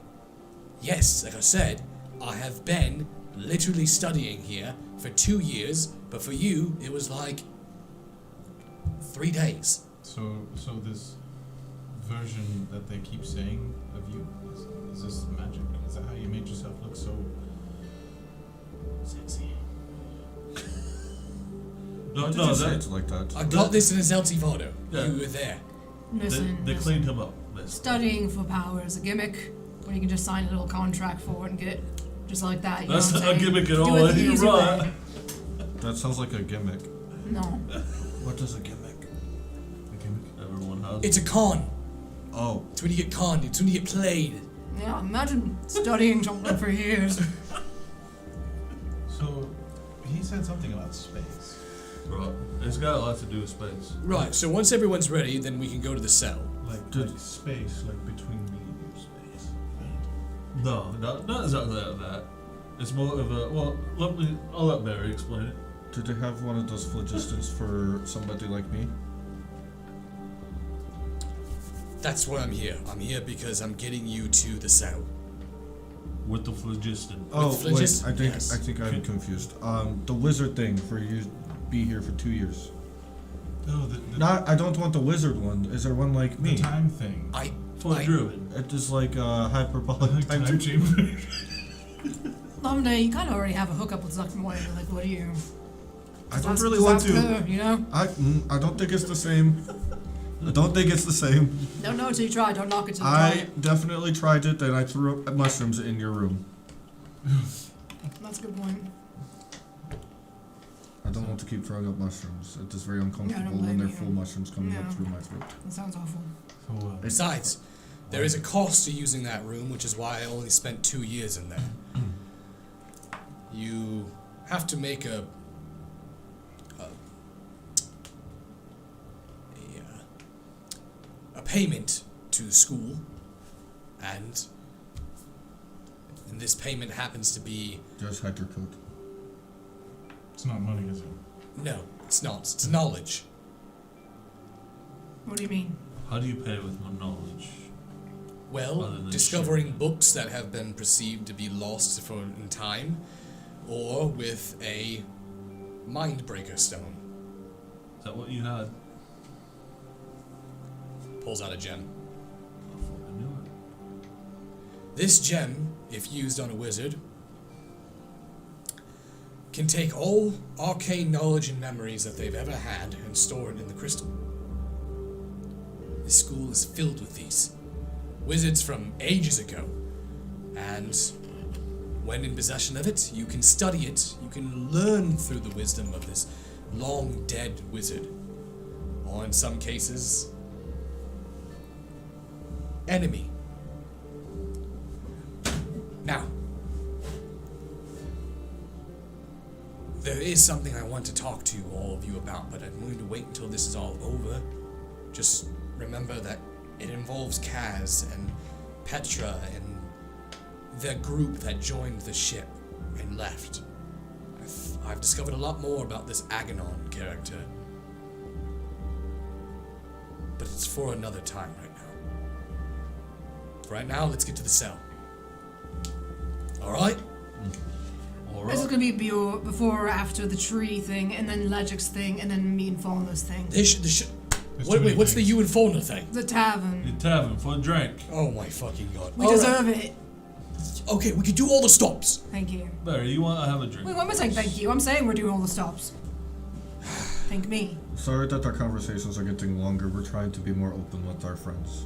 Yes, like I said, I have been literally studying here for 2 years, but for you, it was like 3 days. So this version that they keep saying of you, is this magic? Is that how you made yourself look so sexy? No, Did no, you say that, it like that? I got this in a Zelty photo. Yeah. You were there. Listen, they listen. cleaned him up. Basically. Studying for power is a gimmick, where you can just sign a little contract for it and get it just like that. You That's know what not I'm a saying? gimmick at Do all. it the You're easy right. way. That sounds like a gimmick. No. What is a gimmick? A gimmick? Everyone has. It's a con. Oh, It's when you get conned. It's when you get played. Yeah, imagine studying something for years. So he said something about space. Right. It's got a lot to do with space. Right, so once everyone's ready, then we can go to the cell. Like space, like between me and you space. Right? No, not exactly like that. It's more of a well. I'll let Barry explain it. do they have one of those phlogistics for somebody like me? That's why I'm here. I'm here because I'm getting you to the cell. With the phlogiston. Oh, With wait, phlogiston, I yes. think I'm confused. The wizard thing for you to be here for 2 years. No, I don't want the wizard one. Is there one like the me? time thing. For I- druid. It is like hyperbolic Like time time chamber. Lavendai, you kind of already have a hookup with Zuckermoy. Like, what do you? I don't That's- really want that's to. good, you know? I don't think it's the same. I don't think it's the same. Don't know until you try. Don't knock it till you try I it. definitely tried it, then I threw up mushrooms in your room. That's a good point. I don't want to keep throwing up mushrooms. It is very uncomfortable blame when they're you. full mushrooms coming Yeah. up through my throat. That sounds awful. So, Besides, there is a cost to using that room, which is why I only spent 2 years in there. You have to make a payment to the school, and this payment happens to be Just had your coat. it's not money, is it? no, it's not. It's knowledge. What do you mean? How do you pay with more knowledge? Well, Other than discovering shit. books that have been perceived to be lost for in time, or with a mindbreaker stone. Is that what you had? Pulls out a gem. I fucking knew it. This gem, if used on a wizard, can take all arcane knowledge and memories that they've ever had and store it in the crystal. This school is filled with these wizards from ages ago, and when in possession of it, you can study it, you can learn through the wisdom of this long dead wizard, or in some cases, enemy. Now, there is something I want to talk to all of you about, but I'm going to wait until this is all over. Just remember that it involves Kaz and Petra and the group that joined the ship and left. I've discovered a lot more about this Aganon character, but it's for another time right now. right now, let's get to the cell. Alright? All This is right. gonna be before or after the tree thing, and then Legic's thing, and then me and Fauna's thing. There's There's wait, too many what's the things. you and Fauna thing? The tavern. The tavern for a drink. Oh my fucking god. We All right. deserve it. Okay, we can do all the stops. Thank you. Barry, you want to have a drink? Wait, what am I saying thank you? I'm saying we're doing all the stops. Thank me. Sorry that our conversations are getting longer. We're trying to be more open with our friends.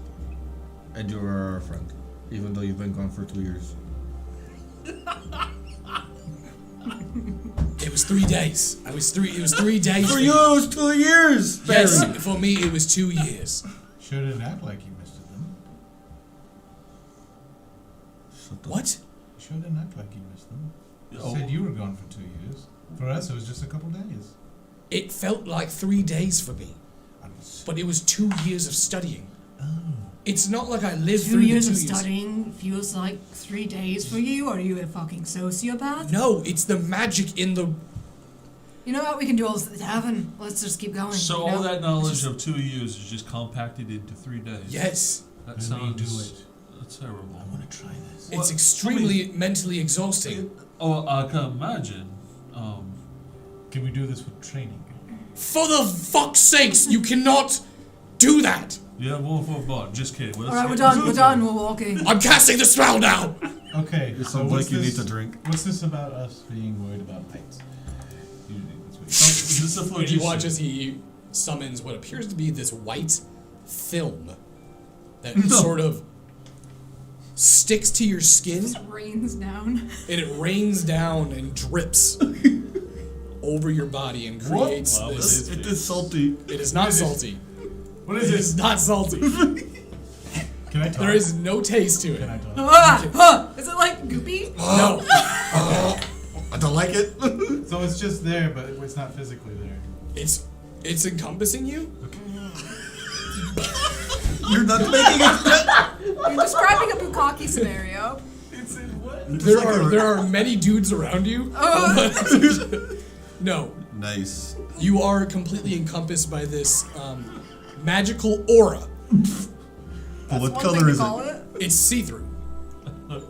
And you are our friend, even though you've been gone for 2 years. It was 3 days. It was 3 days. For you, it was 2 years! Yes, Barry. for me it was 2 years. Shouldn't act like you missed it then. Shut the- What? Shouldn't act like you missed them. You Oh. said you were gone for 2 years. For us, it was just a couple days. It felt like 3 days for me, I was, but it was 2 years of studying. oh. It's not like I lived 2 through years the of 2 years. studying feels like 3 days for you? Are you a fucking sociopath? No, it's the magic in the. You know what? We can do all this at the tavern. Let's just keep going. So you know? all that knowledge of 2 years is just compacted into 3 days. Yes, That Let me sounds do it. terrible. I want to try this. it's extremely mentally exhausting. Oh, I can imagine. Can we do this with training? For the fuck's sakes, you cannot do that. Yeah, one for a bar. Just kidding. Let's Alright, we're get done. this We're over. done. We're walking. I'm casting the spell now. Okay, It so sounds what's like you need this? to drink. What's this about us being worried about heights? Usually that's what Is this a And you phlogiston? watch as he summons what appears to be this white film that sort of sticks to your skin, Just rains down. and it rains down and drips over your body and creates Wow, this. It is salty. It is not salty. What It is is this? not salty. Can I talk? There is no taste to Can it. I talk? Is it like goopy? No. I don't like it. So it's just there, but it's not physically there. It's encompassing you. You're not making it. You're describing a bukkake scenario. It's in what? There are many dudes around you. No, Nice. you are completely encompassed by this magical aura. But what One color thing to is call it? it. It's see-through. When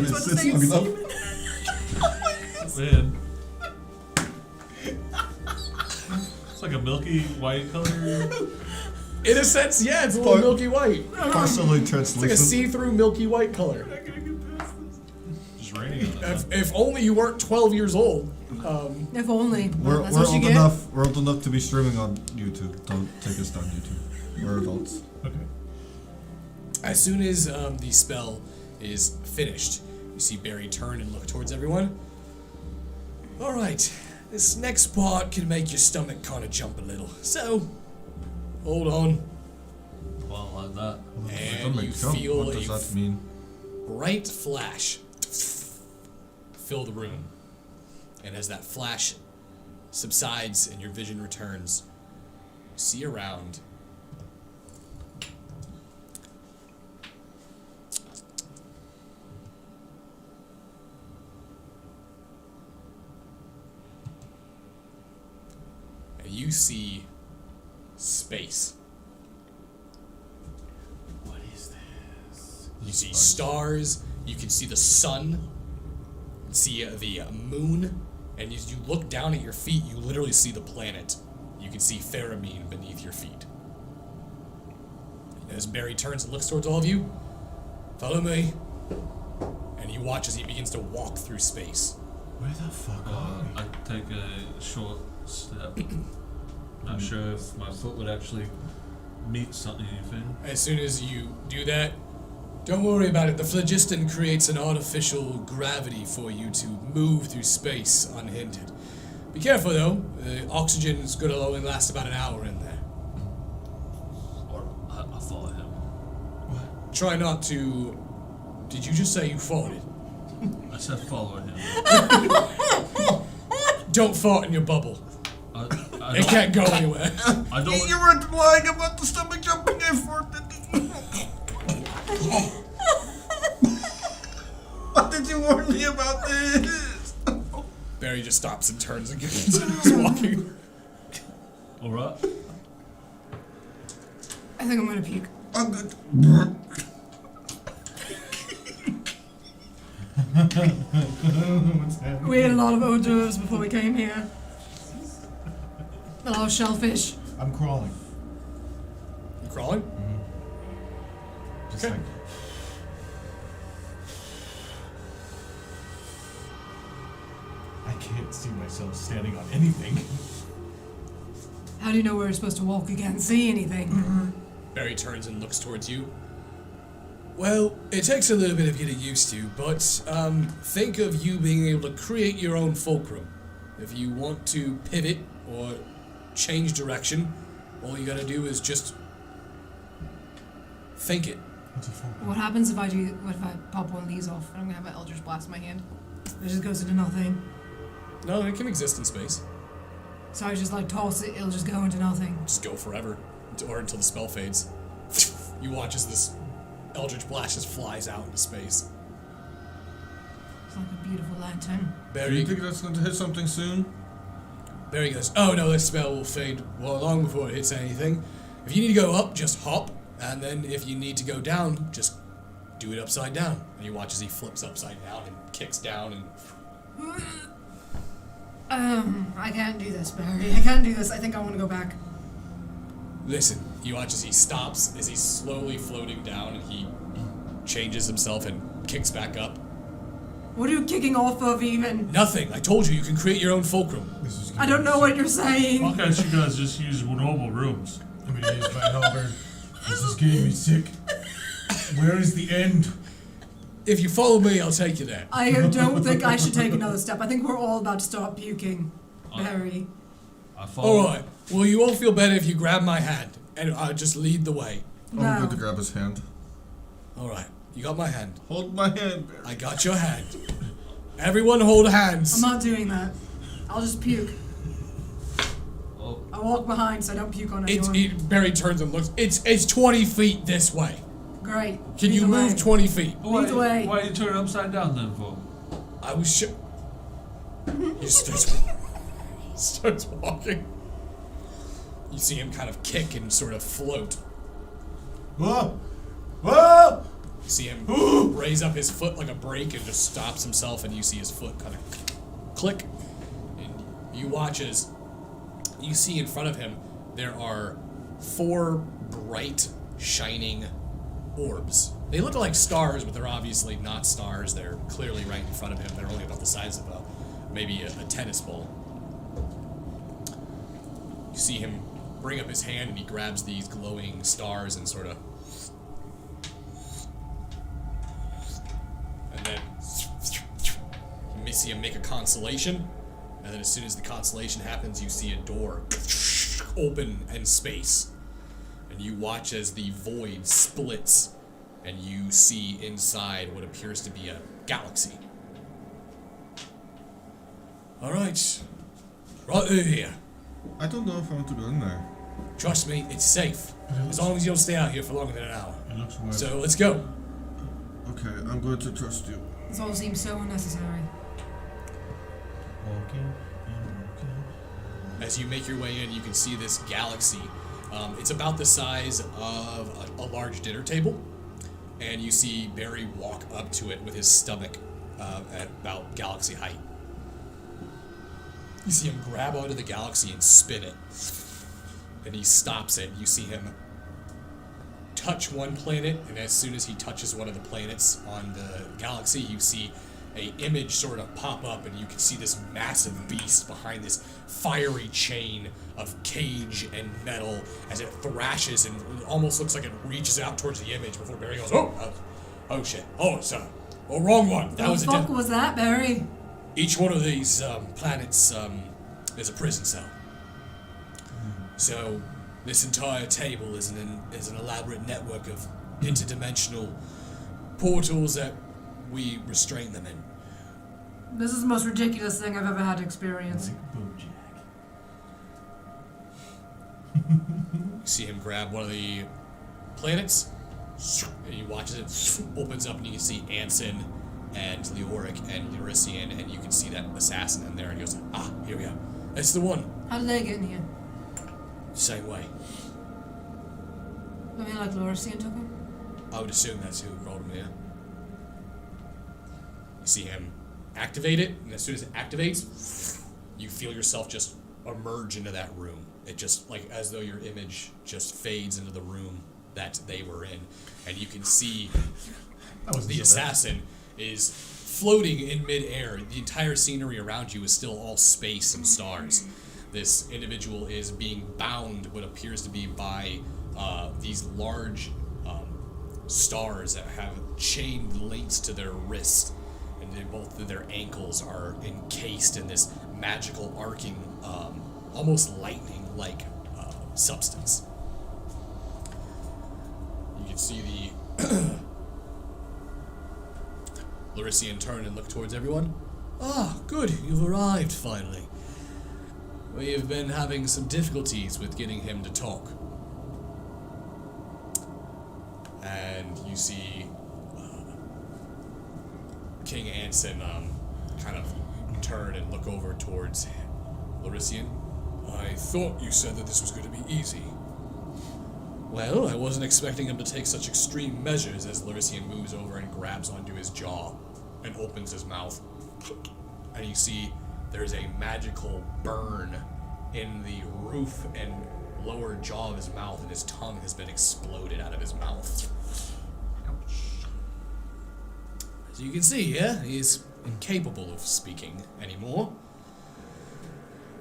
it Let's sits say long it's enough. Man. It's like a milky white color. In a sense, yeah, it's a little Part- milky white. Partially It's like a translucent. see-through milky white color. Just raining on it. If only you weren't 12 years old. If only. We're, That's we're what you old get. enough. We're old enough to be streaming on YouTube. Don't take us down YouTube. We're adults. Okay. As soon as the spell is finished, you see Barry turn and look towards everyone. All right, this next part can make your stomach kind of jump a little. So, hold on. Well, like that. And you Jump. feel What does a that mean? bright flash fill the room. And as that flash subsides and your vision returns, you see around and you see space. What is this? You see stars, you can see the sun, you can see the moon, and as you look down at your feet, you literally see the planet. You can see Faramine beneath your feet. And as Barry turns and looks towards all of you, follow me. And you watch as he begins to walk through space. Where the fuck are we? I take a short step. Not sure if my foot would actually meet something. Anything. As soon as you do that, don't worry about it. The phlogiston creates an artificial gravity for you to move through space unhindered. Be careful though. The oxygen is going to only last about an hour in there. Or I follow him. Try not to. Did you just say you farted? I said follow him. Don't fart in your bubble. I It don't. can't go anywhere. I don't. You weren't lying about the stomach jumping in for Why did you warn me about this? Barry just stops and turns and continues walking. All right. I think I'm gonna puke. I'm good. What's happening? We ate a lot of hors d'oeuvres before we came here. A lot of shellfish. I'm crawling. You crawling? Just Okay. like. I can't see myself standing on anything. How do you know we're supposed to walk again? See anything? Barry turns and looks towards you. Well, it takes a little bit of getting used to, but think of you being able to create your own fulcrum. If you want to pivot or change direction, all you gotta do is just think it. What's a fulcrum? What happens if I pop one of these off and I'm gonna have an Eldritch Blast in my hand? It just goes into nothing. No, it can exist in space. So I just like toss it, it'll just go into nothing. Just go forever, or until the spell fades. You watch as this Eldritch Blast just flies out into space. It's like a beautiful lantern. Do Barry, you think that's going to hit something soon? Barry goes, oh no, this spell will fade long before it hits anything. If you need to go up, just hop, and then if you need to go down, just do it upside down. And you watch as he flips upside down and kicks down and... I can't do this, Barry. I can't do this. I think I want to go back. Listen, you watch as he stops, as he's slowly floating down, and he changes himself and kicks back up. What are you kicking off of even? Nothing. I told you, you can create your own fulcrum. This is I don't know what you're saying. Why can't you guys just use normal rooms? I'm gonna use my halberd. This is getting me sick. Where is the end? If you follow me, I'll take you there. I don't think I should take another step. I think we're all about to start puking, Barry. I follow. Alright, well, you all feel better if you grab my hand, and I'll just lead the way. I'm No. going to grab his hand. Alright, you got my hand. Hold my hand, Barry. I got your hand. Everyone hold hands. I'm not doing that. I'll just puke. Oh, I walk behind so I don't puke on anyone. Barry turns and looks. It's 20 feet this way. Great. Can you Either move way. 20 feet? Lead the way. Why you turn it upside down then for? I was sure. He starts walking. You see him kind of kick and sort of float. Whoa! Whoa! You see him raise up his foot like a brake and just stops himself, and you see his foot kind of click. And you watch as you see in front of him there are 4 bright, shining orbs. They look like stars, but they're obviously not stars. They're clearly right in front of him. They're only about the size of maybe a tennis ball. You see him bring up his hand and he grabs these glowing stars and sort of... And then you may see him make a constellation, and then as soon as the constellation happens, you see a door open in space. And you watch as the void splits, and you see inside what appears to be a galaxy. Alright. Right through here. I don't know if I want to go in there. Trust me, it's safe. As long as you don't stay out here for longer than an hour. It looks weird. So, let's go. Okay, I'm going to trust you. This all seems so unnecessary. Walking. As you make your way in, you can see this galaxy. It's about the size of a large dinner table. And you see Barry walk up to it with his stomach at about galaxy height. You see him grab onto the galaxy and spin it. And he stops it. You see him touch one planet, and as soon as he touches one of the planets on the galaxy, you see a image sort of pop up, and you can see this massive beast behind this fiery chain of cage and metal as it thrashes, and it almost looks like it reaches out towards the image before Barry goes, oh shit, it's wrong one. That was a What the fuck was that, Barry? Each one of these planets is a prison cell. So this entire table is an elaborate network of interdimensional portals that we restrain them in. This is the most ridiculous thing I've ever had to experience. You see him grab one of the planets, and you watch as it opens up, and you can see Anson and Leoric and Eurasian, and you can see that assassin in there, and he goes, here we go. That's the one. How did they get in here? Same way. I mean, like Lauracian took him? I would assume that's who rolled him in. You see him activate it, and as soon as it activates, you feel yourself just emerge into that room. It just, like, as though your image just fades into the room that they were in, and you can see the assassin is floating in midair. The entire scenery around you is still all space and stars. This individual is being bound, what appears to be by these large stars that have chained links to their wrists, and both of their ankles are encased in this magical arcing, almost lightning-like substance. You can see the Larician turn and look towards everyone. Ah, good, you've arrived finally. We have been having some difficulties with getting him to talk. And you see King Anson kind of turn and look over towards Larician. I thought you said that this was going to be easy. Well, I wasn't expecting him to take such extreme measures, as Larician moves over and grabs onto his jaw and opens his mouth. And you see there's a magical burn in the roof and lower jaw of his mouth, and his tongue has been exploded out of his mouth. As you can see here, he's incapable of speaking anymore,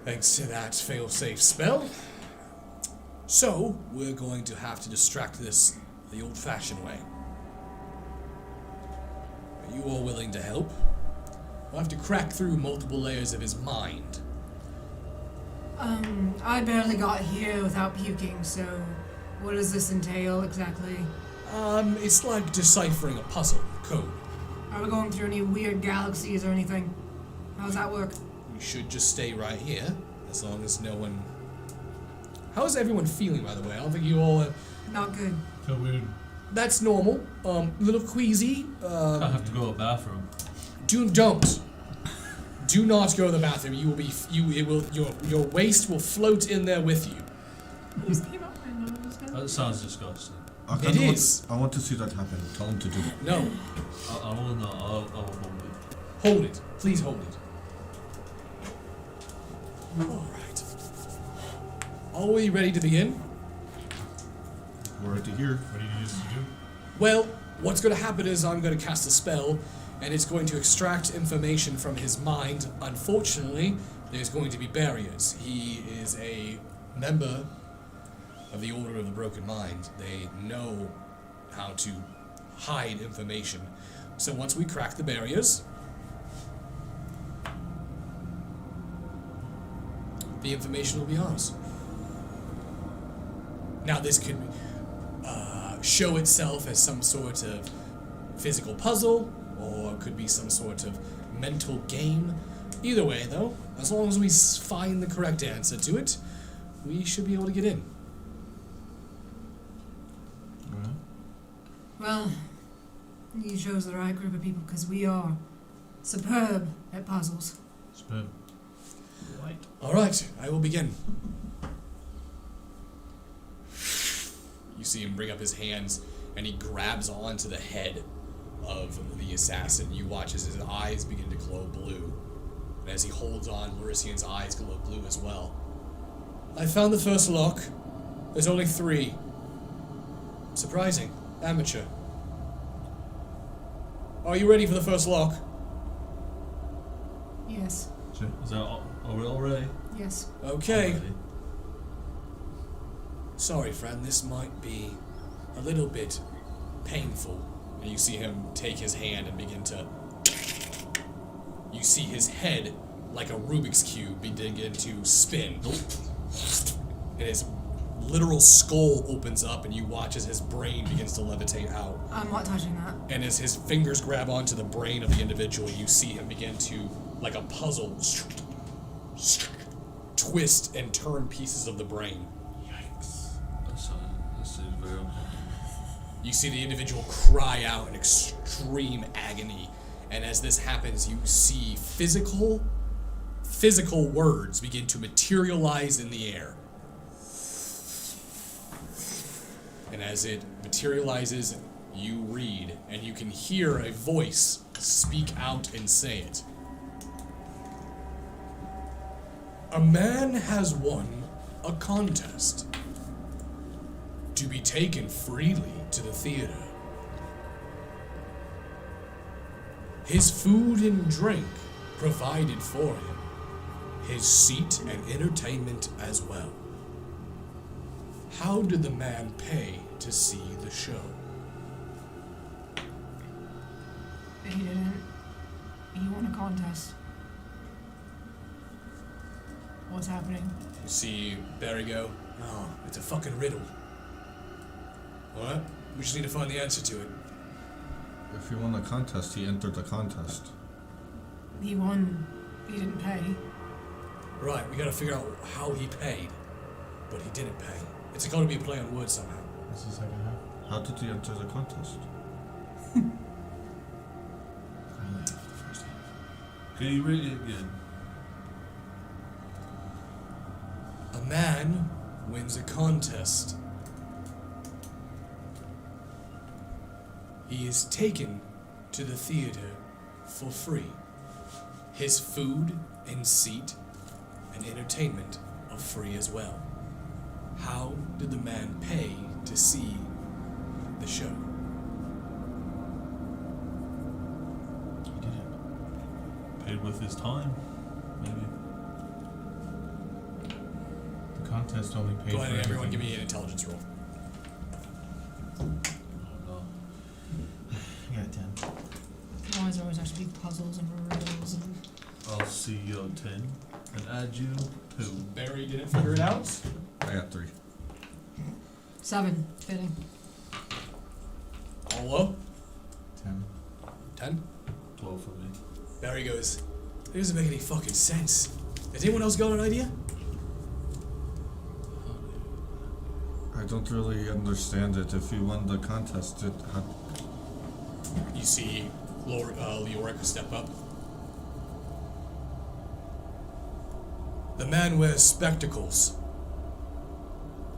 thanks to that fail-safe spell. So, we're going to have to distract this the old-fashioned way. Are you all willing to help? We'll have to crack through multiple layers of his mind. I barely got here without puking, so what does this entail exactly? It's like deciphering a puzzle code. Are we going through any weird galaxies or anything? How does that work? We should just stay right here, as long as no one... How is everyone feeling, by the way? I don't think you all... Not good. Feel weird. That's normal. Little queasy. I have to go to the bathroom. Don't. Do not go to the bathroom. You will be... Your waste will float in there with you. Just came out my nose. That sounds disgusting. It is. I want to see that happen. Tell him to do it. No. I will not. I'll hold it. Hold it. Please hold it. Alright. Are we ready to begin? We're ready to hear. What do you need us to do? Well, what's going to happen is I'm going to cast a spell, and it's going to extract information from his mind. Unfortunately, there's going to be barriers. He is a member of the Order of the Broken Mind. They know how to hide information. So once we crack the barriers, the information will be ours. Now, this could show itself as some sort of physical puzzle, or it could be some sort of mental game. Either way, though, as long as we find the correct answer to it, we should be able to get in. Well, you chose the right group of people because we are superb at puzzles. Superb. Right. Alright, I will begin. You see him bring up his hands, and he grabs onto the head of the assassin. You watch as his eyes begin to glow blue. And as he holds on, Larician's eyes glow blue as well. I found the first lock. There's only 3. Surprising. Amateur. Are you ready for the first lock? Yes. Is that all ready? Yes. Okay. Already. Sorry, friend, this might be a little bit painful. And you see him take his hand and begin to... You see his head, like a Rubik's Cube, begin to spin. And his literal skull opens up, and you watch as his brain begins to levitate out. I'm not touching that. And as his fingers grab onto the brain of the individual, you see him begin to, like a puzzle, twist and turn pieces of the brain. That seems very uncomfortable. You see the individual cry out in extreme agony, and as this happens, you see physical words begin to materialize in the air. And as it materializes, you read, and you can hear a voice speak out and say it. A man has won a contest to be taken freely to the theater. His food and drink provided for him, his seat and entertainment as well. How did the man pay to see the show? He didn't. He won a contest. What's happening? You see Barry go, oh, it's a fucking riddle. Alright, we just need to find the answer to it. If he won the contest, he entered the contest. He won. He didn't pay. Right, we gotta figure out how he paid. But he didn't pay. It's gotta be a play on words somehow. What's the second half? How did he enter the contest? I only have the first half. Can you read it again? A man wins a contest. He is taken to the theater for free. His food and seat and entertainment are free as well. How did the man pay to see the show? He didn't. Paid with his time, maybe. The contest only paid Go for ahead, everyone, everything. give me an intelligence roll. Oh, I got a 10. Why there always have to be puzzles and riddles and... no. I'll see you on 10 and add you 2. Barry didn't figure it out. I got 3. 7. Fitting. All low. 10. 10. 12 for me. Barry goes, it doesn't make any fucking sense. Does anyone else got an idea? I don't really understand it. If he won the contest, it had... You see Leoric step up. The man wears spectacles.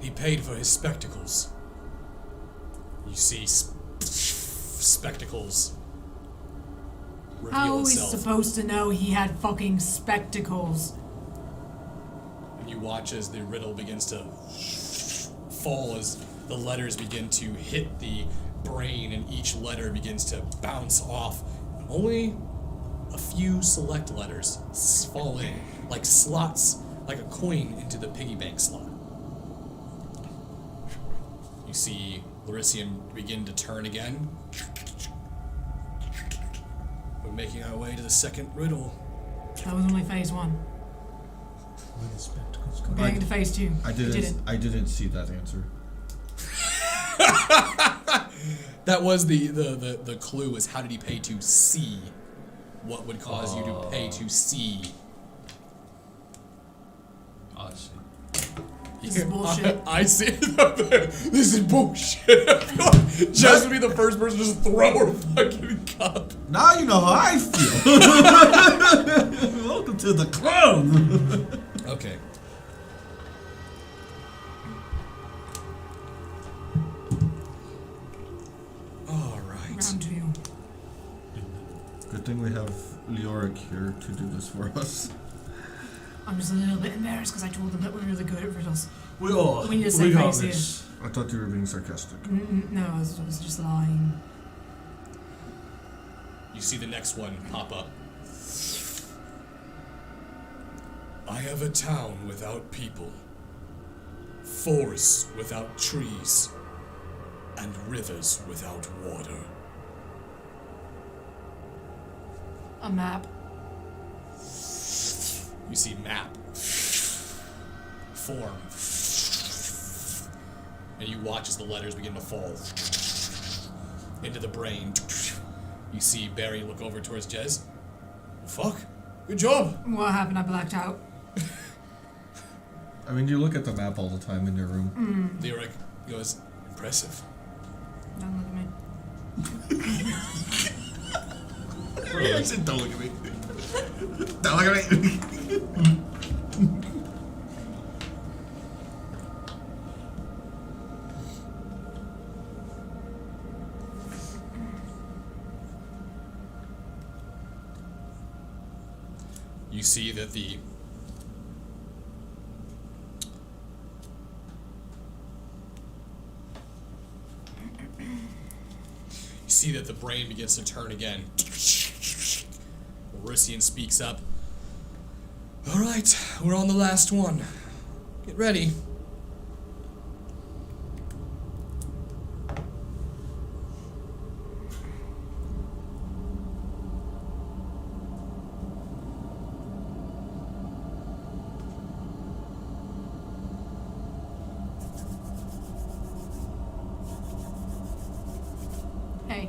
He paid for his spectacles. You see spectacles reveal How is he itself. supposed to know he had fucking spectacles? And you watch as the riddle begins to fall as the letters begin to hit the brain and each letter begins to bounce off. Only a few select letters fall in, like slots, like a coin into the piggy bank slot. You see Laricium begin to turn again. We're making our way to the second riddle. That was only phase 1. Where the spectacles We're come getting into phase 2. I didn't see that answer. That was the clue, is how did he pay to see? What would cause you to pay to see? I see. This is bullshit. I see. This is bullshit. I feel like Jess would be the first person to just throw her fucking cup. Now you know how I feel. Welcome to the club. Okay. All right. Round 2. Good thing we have Leoric here to do this for us. I'm just a little bit embarrassed because I told them that we're really good at riddles. We are. We need to save got face here. this. I thought you were being sarcastic. No, I was just lying. You see the next one pop up. I have a town without people, forests without trees, and rivers without water. A map. You see map form, and you watch as the letters begin to fall into the brain. You see Barry look over towards Jez. Fuck, good job. What happened? I blacked out. I mean, you look at the map all the time in your room. Lyric goes, impressive. Don't look at me. I said, don't look at me. Don't look at me. You see that the brain begins to turn again. Orissian speaks up. All right, we're on the last one. Get ready. Hey,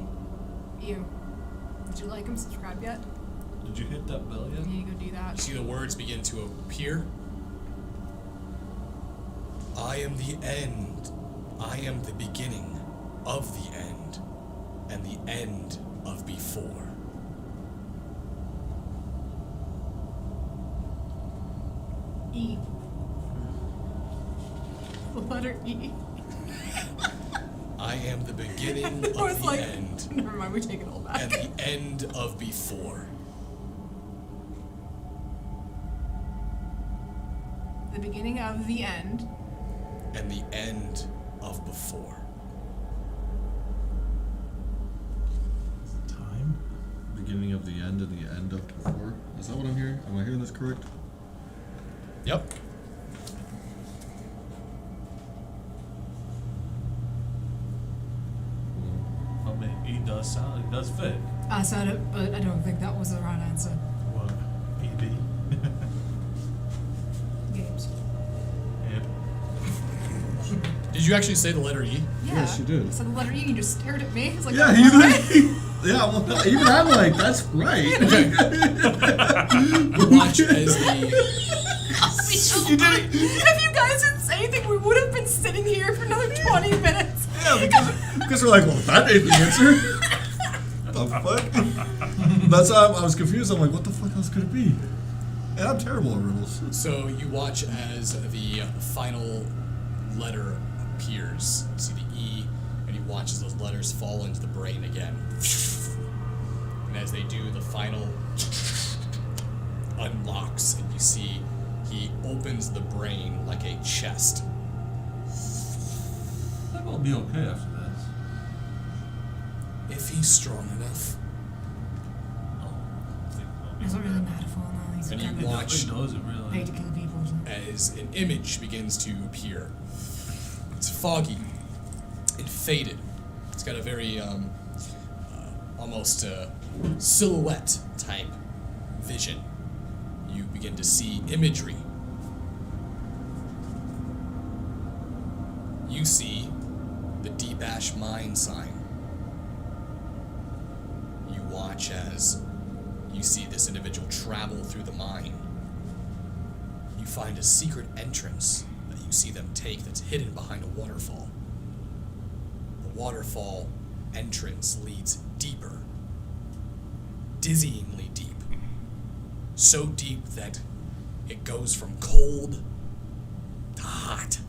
you. Would you like him subscribed yet? Did you hit that bell yet? You need to go do that. You see the words begin to appear. I am the end. I am the beginning of the end, and the end of before. E. The letter E. I am the beginning of I was the like, end, never mind, we take it all back. and the end of before. The beginning of the end. And the end of before. Time? Beginning of the end and the end of before. Is that what I'm hearing? Am I hearing this correct? Yep. I mean, it does fit. I said it, but I don't think that was the right answer. What? ED? Games. Yep. Did you actually say the letter E? Yeah. Yes, you did. I said the letter E and you just stared at me. It's like, Yeah, yeah, well, even I'm like, that's right. Watch as the If you guys didn't say anything, we would have been sitting here for another 20 minutes. Yeah, because we're like, well, that ain't the answer. The fuck? That's why I was confused. I'm like, what the fuck else could it be? And I'm terrible at riddles. So you watch as the final letter appears. You see the E, and you watch as those letters fall into the brain again. And as they do, the final unlocks, and you see he opens the brain like a chest. That will be okay after this. If he's strong enough. Oh, I think it'll be Doesn't okay. really matter for now. He's And you kind of watch- It doesn't really. paid to kill people. As an image begins to appear. It's foggy and faded. It's got a very almost silhouette type vision. You begin to see imagery. You see the Deep Ash Mine sign. You watch as you see this individual travel through the mine. You find a secret entrance that you see them take that's hidden behind a waterfall. The waterfall entrance leads deeper, dizzyingly deep. So deep that it goes from cold to hot.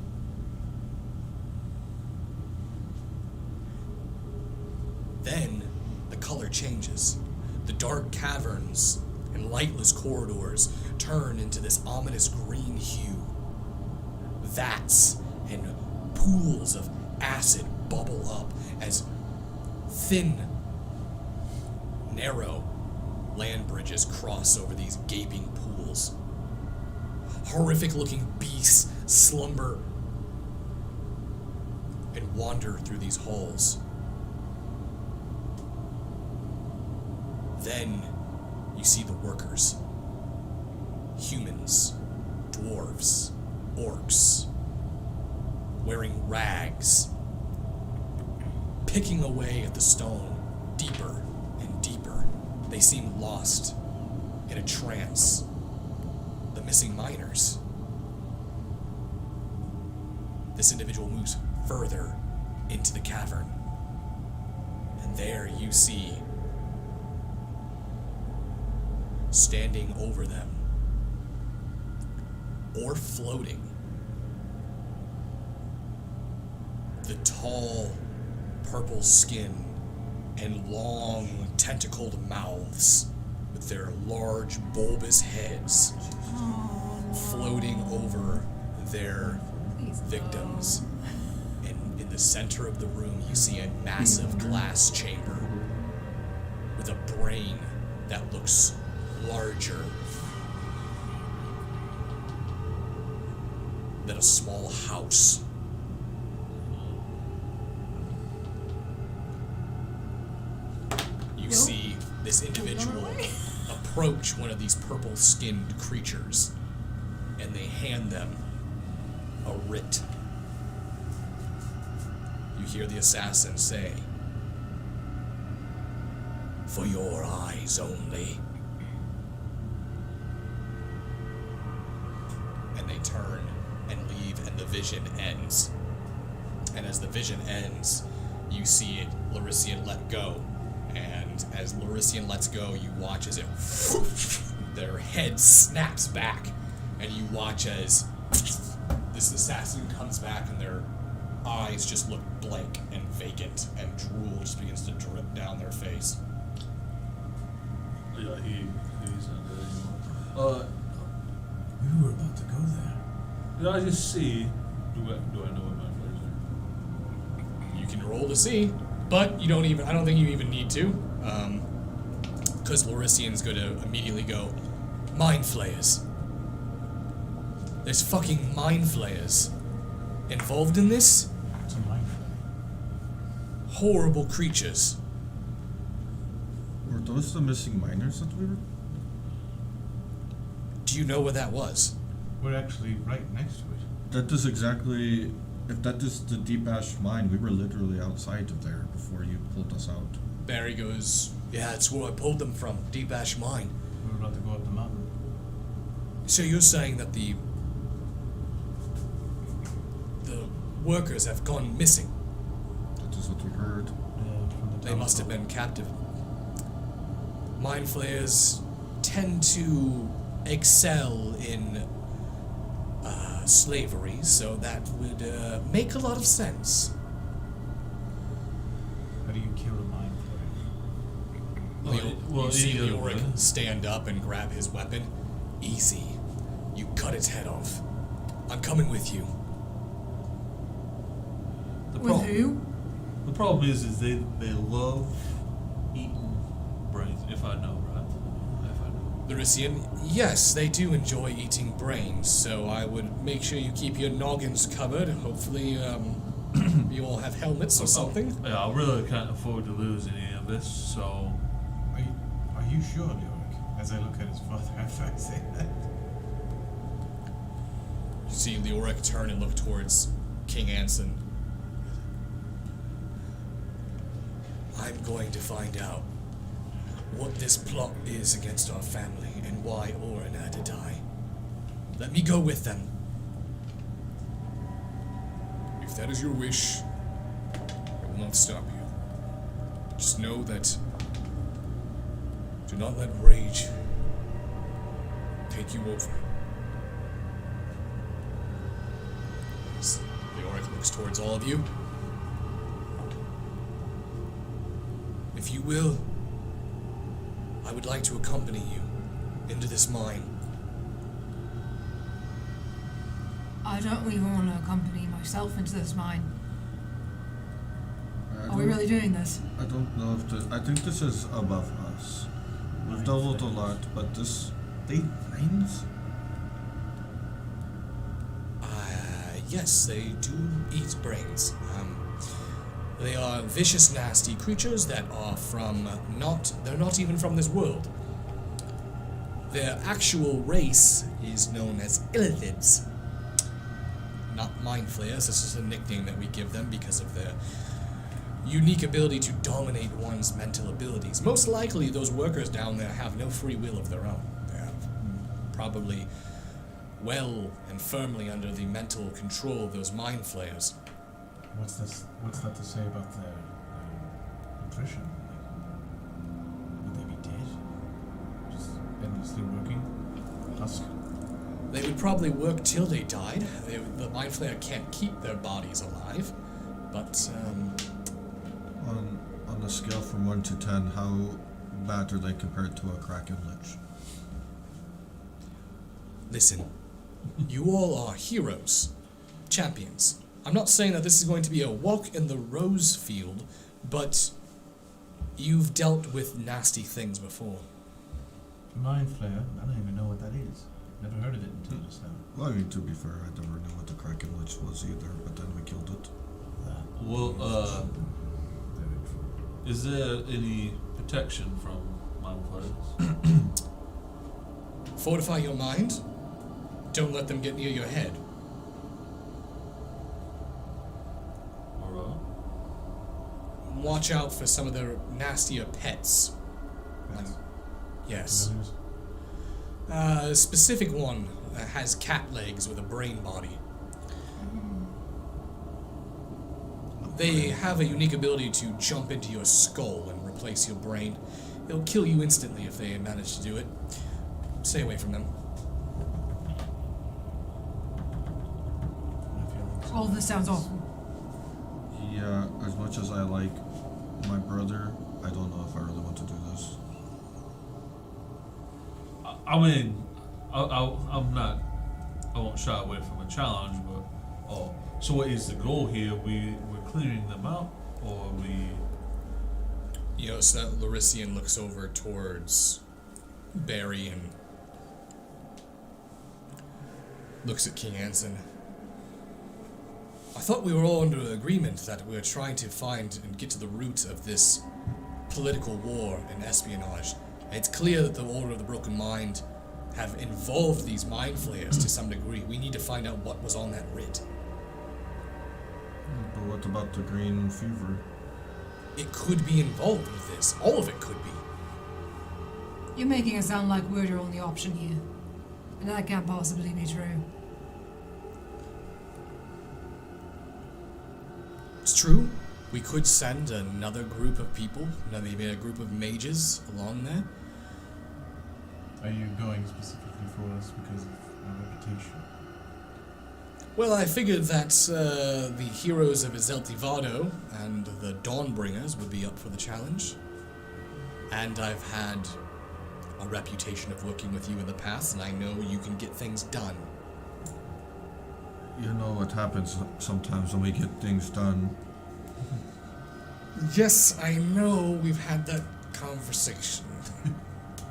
Then the color changes. The dark caverns and lightless corridors turn into this ominous green hue. Vats and pools of acid bubble up as thin, narrow land bridges cross over these gaping pools. Horrific-looking beasts slumber and wander through these halls. Then you see the workers. Humans, dwarves, orcs, wearing rags, picking away at the stone, deeper and deeper. They seem lost in a trance. The missing miners. This individual moves further into the cavern. And there you see, standing over them, or floating, the tall, purple skin and long, tentacled mouths with their large, bulbous heads floating over their Please, victims. And in the center of the room, you see a massive glass chamber with a brain that looks larger than a small house. You see this individual approach one of these purple-skinned creatures, and they hand them a writ. You hear the assassin say, "For your eyes only." And they turn and leave, and the vision ends. And as the vision ends, you see it, Larician let go. And as Larician lets go, you watch as it their head snaps back, and you watch as this assassin comes back and their eyes just look blank and vacant, and drool just begins to drip down their face. Yeah, he's not there anymore. We were about to go there. Did I just see? Do I know what my players are? You can roll to see, but you don't even. I don't think you even need to, because Larician's going to immediately go, "Mind flayers. There's fucking mind flayers involved in this. It's a mind Horrible creatures." Were those the missing miners that we were? Do you know what that was? We're actually right next to it. That is exactly. If that is the Deep Ash mine, we were literally outside of there before you pulled us out. Barry goes, "Yeah, it's where I pulled them from, Deep Ash Mine." We were about to go up the mountain. So you're saying that the workers have gone missing? That is what we heard. From the They town must have hall. been captive. Mind flayers tend to excel in slavery, so that would make a lot of sense. How do you kill a mind flayer? You see either Leoric way. stand up and grab his weapon. Easy. You cut its head off. I'm coming with you. The With who? The problem is they love eating brains. If I know, right? If I know. Larician, yes, they do enjoy eating brains, so I would make sure you keep your noggins covered. Hopefully, you all have helmets or something. Yeah, I really can't afford to lose any of this, so. Are you sure, Leoric? As I look at his father after I say that. You see Leoric turn and look towards King Anson. I'm going to find out what this plot is against our family and why Orin had to die. Let me go with them. If that is your wish, I will not stop you. Just know that do not let rage take you over. As Leoric looks towards all of you. If you will, I would like to accompany you into this mine. I don't really want to accompany myself into this mine. Are we really doing this? I don't know if I think this is above us. We've doubled a lot, but this. They mines? Yes, they do eat brains. They are vicious, nasty creatures that are they're not even from this world. Their actual race is known as illithids. Not mind flayers, this is a nickname that we give them because of their unique ability to dominate one's mental abilities. Most likely, those workers down there have no free will of their own. They have probably well and firmly under the mental control of those mind flayers. What's that to say about their nutrition? Like, would they be dead? Just endlessly working? Husk? They would probably work till they died. The mind flayer can't keep their bodies alive, but On a scale from 1 to 10, how bad are they compared to a Kraken Lich? Listen, you all are heroes, champions. I'm not saying that this is going to be a walk in the rose field, but you've dealt with nasty things before. Mind Flayer? I don't even know what that is. Never heard of it until just now. Well, I mean, to be fair, I never knew what the Kraken Lich was either, but then we killed it. Well, Very true. is there any protection from mind flayers? Fortify your mind. Don't let them get near your head. Alright. Watch out for some of their nastier pets. That's Yes. familiars. A specific one has cat legs with a brain body. They have a unique ability to jump into your skull and replace your brain. It'll kill you instantly if they manage to do it. Stay away from them. My feelings. All of this sounds awful. Yeah, as much as I like my brother, I don't know if I really want to do this. I mean, I'm not. I won't shy away from a challenge, but so what is the goal here? We're clearing them out, or we? You notice that Larician looks over towards Barry and looks at King Anson. I thought we were all under an agreement that we were trying to find and get to the root of this political war and espionage. It's clear that the Order of the Broken Mind have involved these mind flayers to some degree. We need to find out what was on that writ. But what about the green fever? It could be involved with this. All of it could be. You're making it sound like we're your only option here. And that can't possibly be true. It's true. We could send another group of people, maybe a group of mages along there. Are you going specifically for us because of our reputation? Well, I figured that the heroes of Izeltivado and the Dawnbringers would be up for the challenge. And I've had a reputation of working with you in the past, and I know you can get things done. You know what happens sometimes when we get things done. Yes, I know we've had that conversation.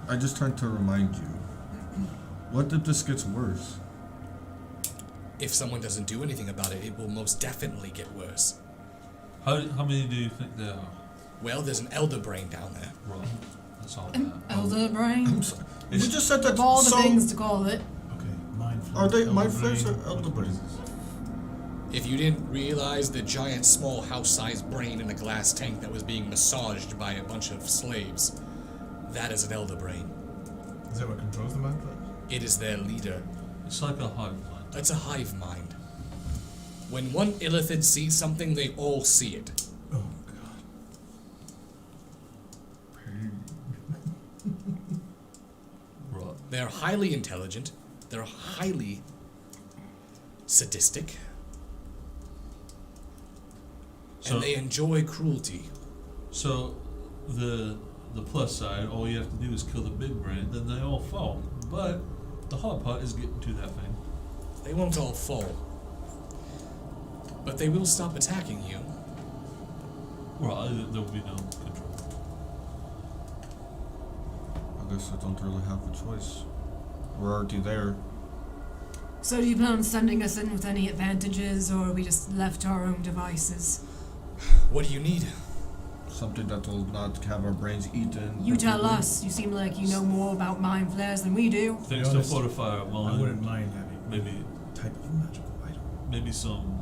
I just trying to remind you. What if this gets worse? If someone doesn't do anything about it, it will most definitely get worse. How many do you think there are? Well, there's an elder brain down there. Right. That's all An that. elder brain? I'm sorry. We just said that. Of all the so things to call it. Okay, Mind Flayer. Are they Elder Mind Flayers Brain, or Elder what is Brains? this? If you didn't realize the giant small house-sized brain in a glass tank that was being massaged by a bunch of slaves, that is an elder brain. Is that what controls the Mind Flayer? It is their leader. It's like a hive mind. It's a hive mind. When one illithid sees something, they all see it. Oh god. Right. They're highly intelligent. They're highly sadistic. So And they enjoy cruelty. so the plus side, all you have to do is kill the big brain, then they all fall. But the hard part is getting to that thing. They won't all fall. But they will stop attacking you. Right, there'll be no control. I guess I don't really have a choice. We're already there. So do you plan on sending us in with any advantages, or are we just left to our own devices? What do you need? Something that will not have our brains eaten. You tell us. You seem like you know more about mind flares than we do. Things to honest, fortify our I mind. wouldn't mind having Maybe any type of magical item. maybe some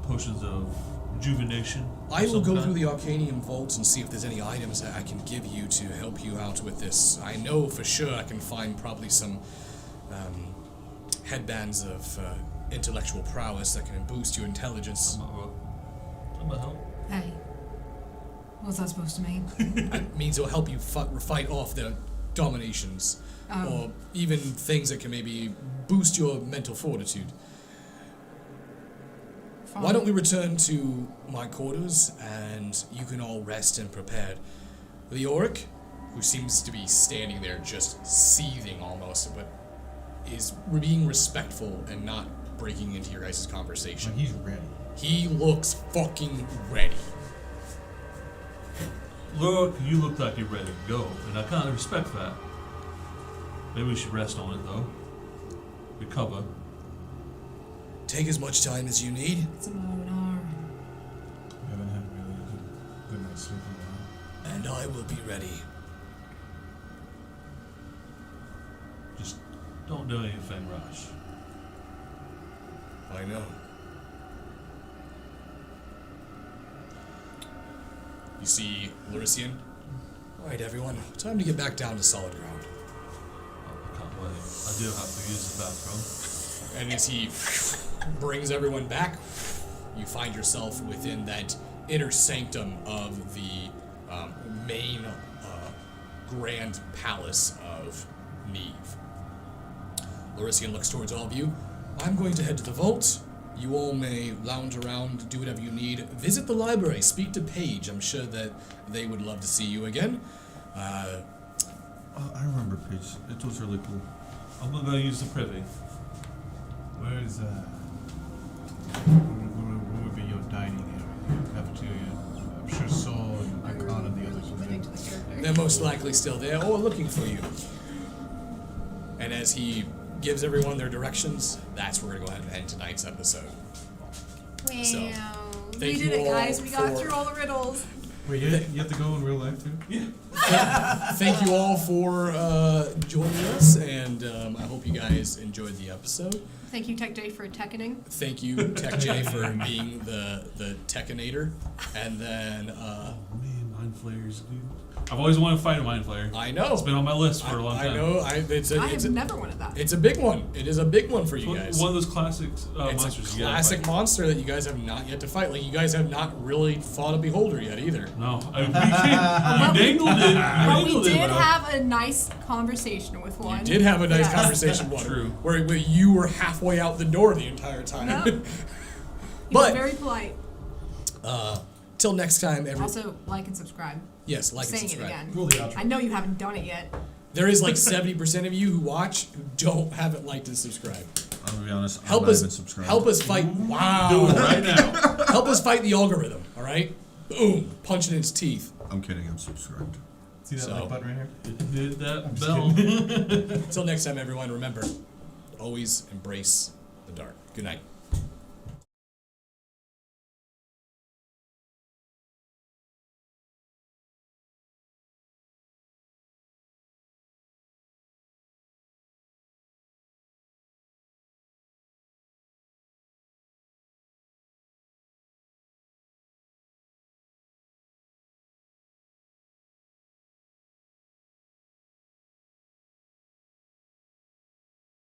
potions of rejuvenation. I of will some go kind. through the Arcanium vaults and see if there's any items that I can give you to help you out with this. I know for sure I can find probably some headbands of intellectual prowess that can boost your intelligence. I'm gonna help. Hey. What's that supposed to mean? It means it'll help you fight off their dominations. Or even things that can maybe boost your mental fortitude. Fine. Why don't we return to my quarters and you can all rest and prepare. The orc, who seems to be standing there just seething almost, but is being respectful and not breaking into your guys' conversation. But he's ready. He looks fucking ready. Look, you look like you're ready to go, and I kind of respect that. Maybe we should rest on it, though. Recover. Take as much time as you need. It's about an hour. We haven't had really good night's sleep in a while. And I will be ready. Just don't do anything rush. I know. You see Lurician? Alright, everyone. Time to get back down to solid ground. I can't wait. I do have to use the bathroom. And as he brings everyone back, you find yourself within that inner sanctum of the main grand palace of Neve. Lurician looks towards all of you. I'm going to head to the vault. You all may lounge around, do whatever you need. Visit the library, speak to Paige. I'm sure that they would love to see you again. Oh, I remember Paige. It was really cool. I'm gonna go use the privy. Where's what would be your dining area, cafeteria? I'm sure Saul and Akon and the others will Committing to be. the character. They're most likely still there or looking for you. And as he gives everyone their directions, that's where we're going to go ahead and end tonight's episode. Wow. So, We thank did you it, guys. all We got for- through all the riddles. Wait, you have to go in real life too? Yeah. Thank you all for joining us, and I hope you guys enjoyed the episode. Thank you, Tech J, for teching. Thank you, Tech J, for being the Techinator. And then, Oh man, mind flayers, dude. I've always wanted to fight a mind flayer. I know. It's been on my list for a long I time. know. It's I a have never wanted that. it's a big one. It is a big one for It's you one, guys. one of those classic It's monsters a you gotta classic fight. monster that you guys have not yet to fight. Like, you guys have not really fought a beholder yet either. No, we dangled it. But we dangled did it, bro. have a nice conversation with one. You did have a nice Yes. conversation with True. him, where you were halfway out the door the entire time. No. He was But very polite. till next time, Also, like and subscribe. yes, like and Saying it subscribe. again. Roll the outro. I know you haven't done it yet. There is like 70% of you who watch who haven't liked and subscribed. I'm gonna be honest. Help I'm not us even subscribed. help us fight. Wow. Do it right now. Help us fight the algorithm. All right. Boom. Punch it in its teeth. I'm kidding. I'm subscribed. See that So- like button right here? Hit that I'm just bell. Until next time, everyone. Remember, always embrace the dark. Good night.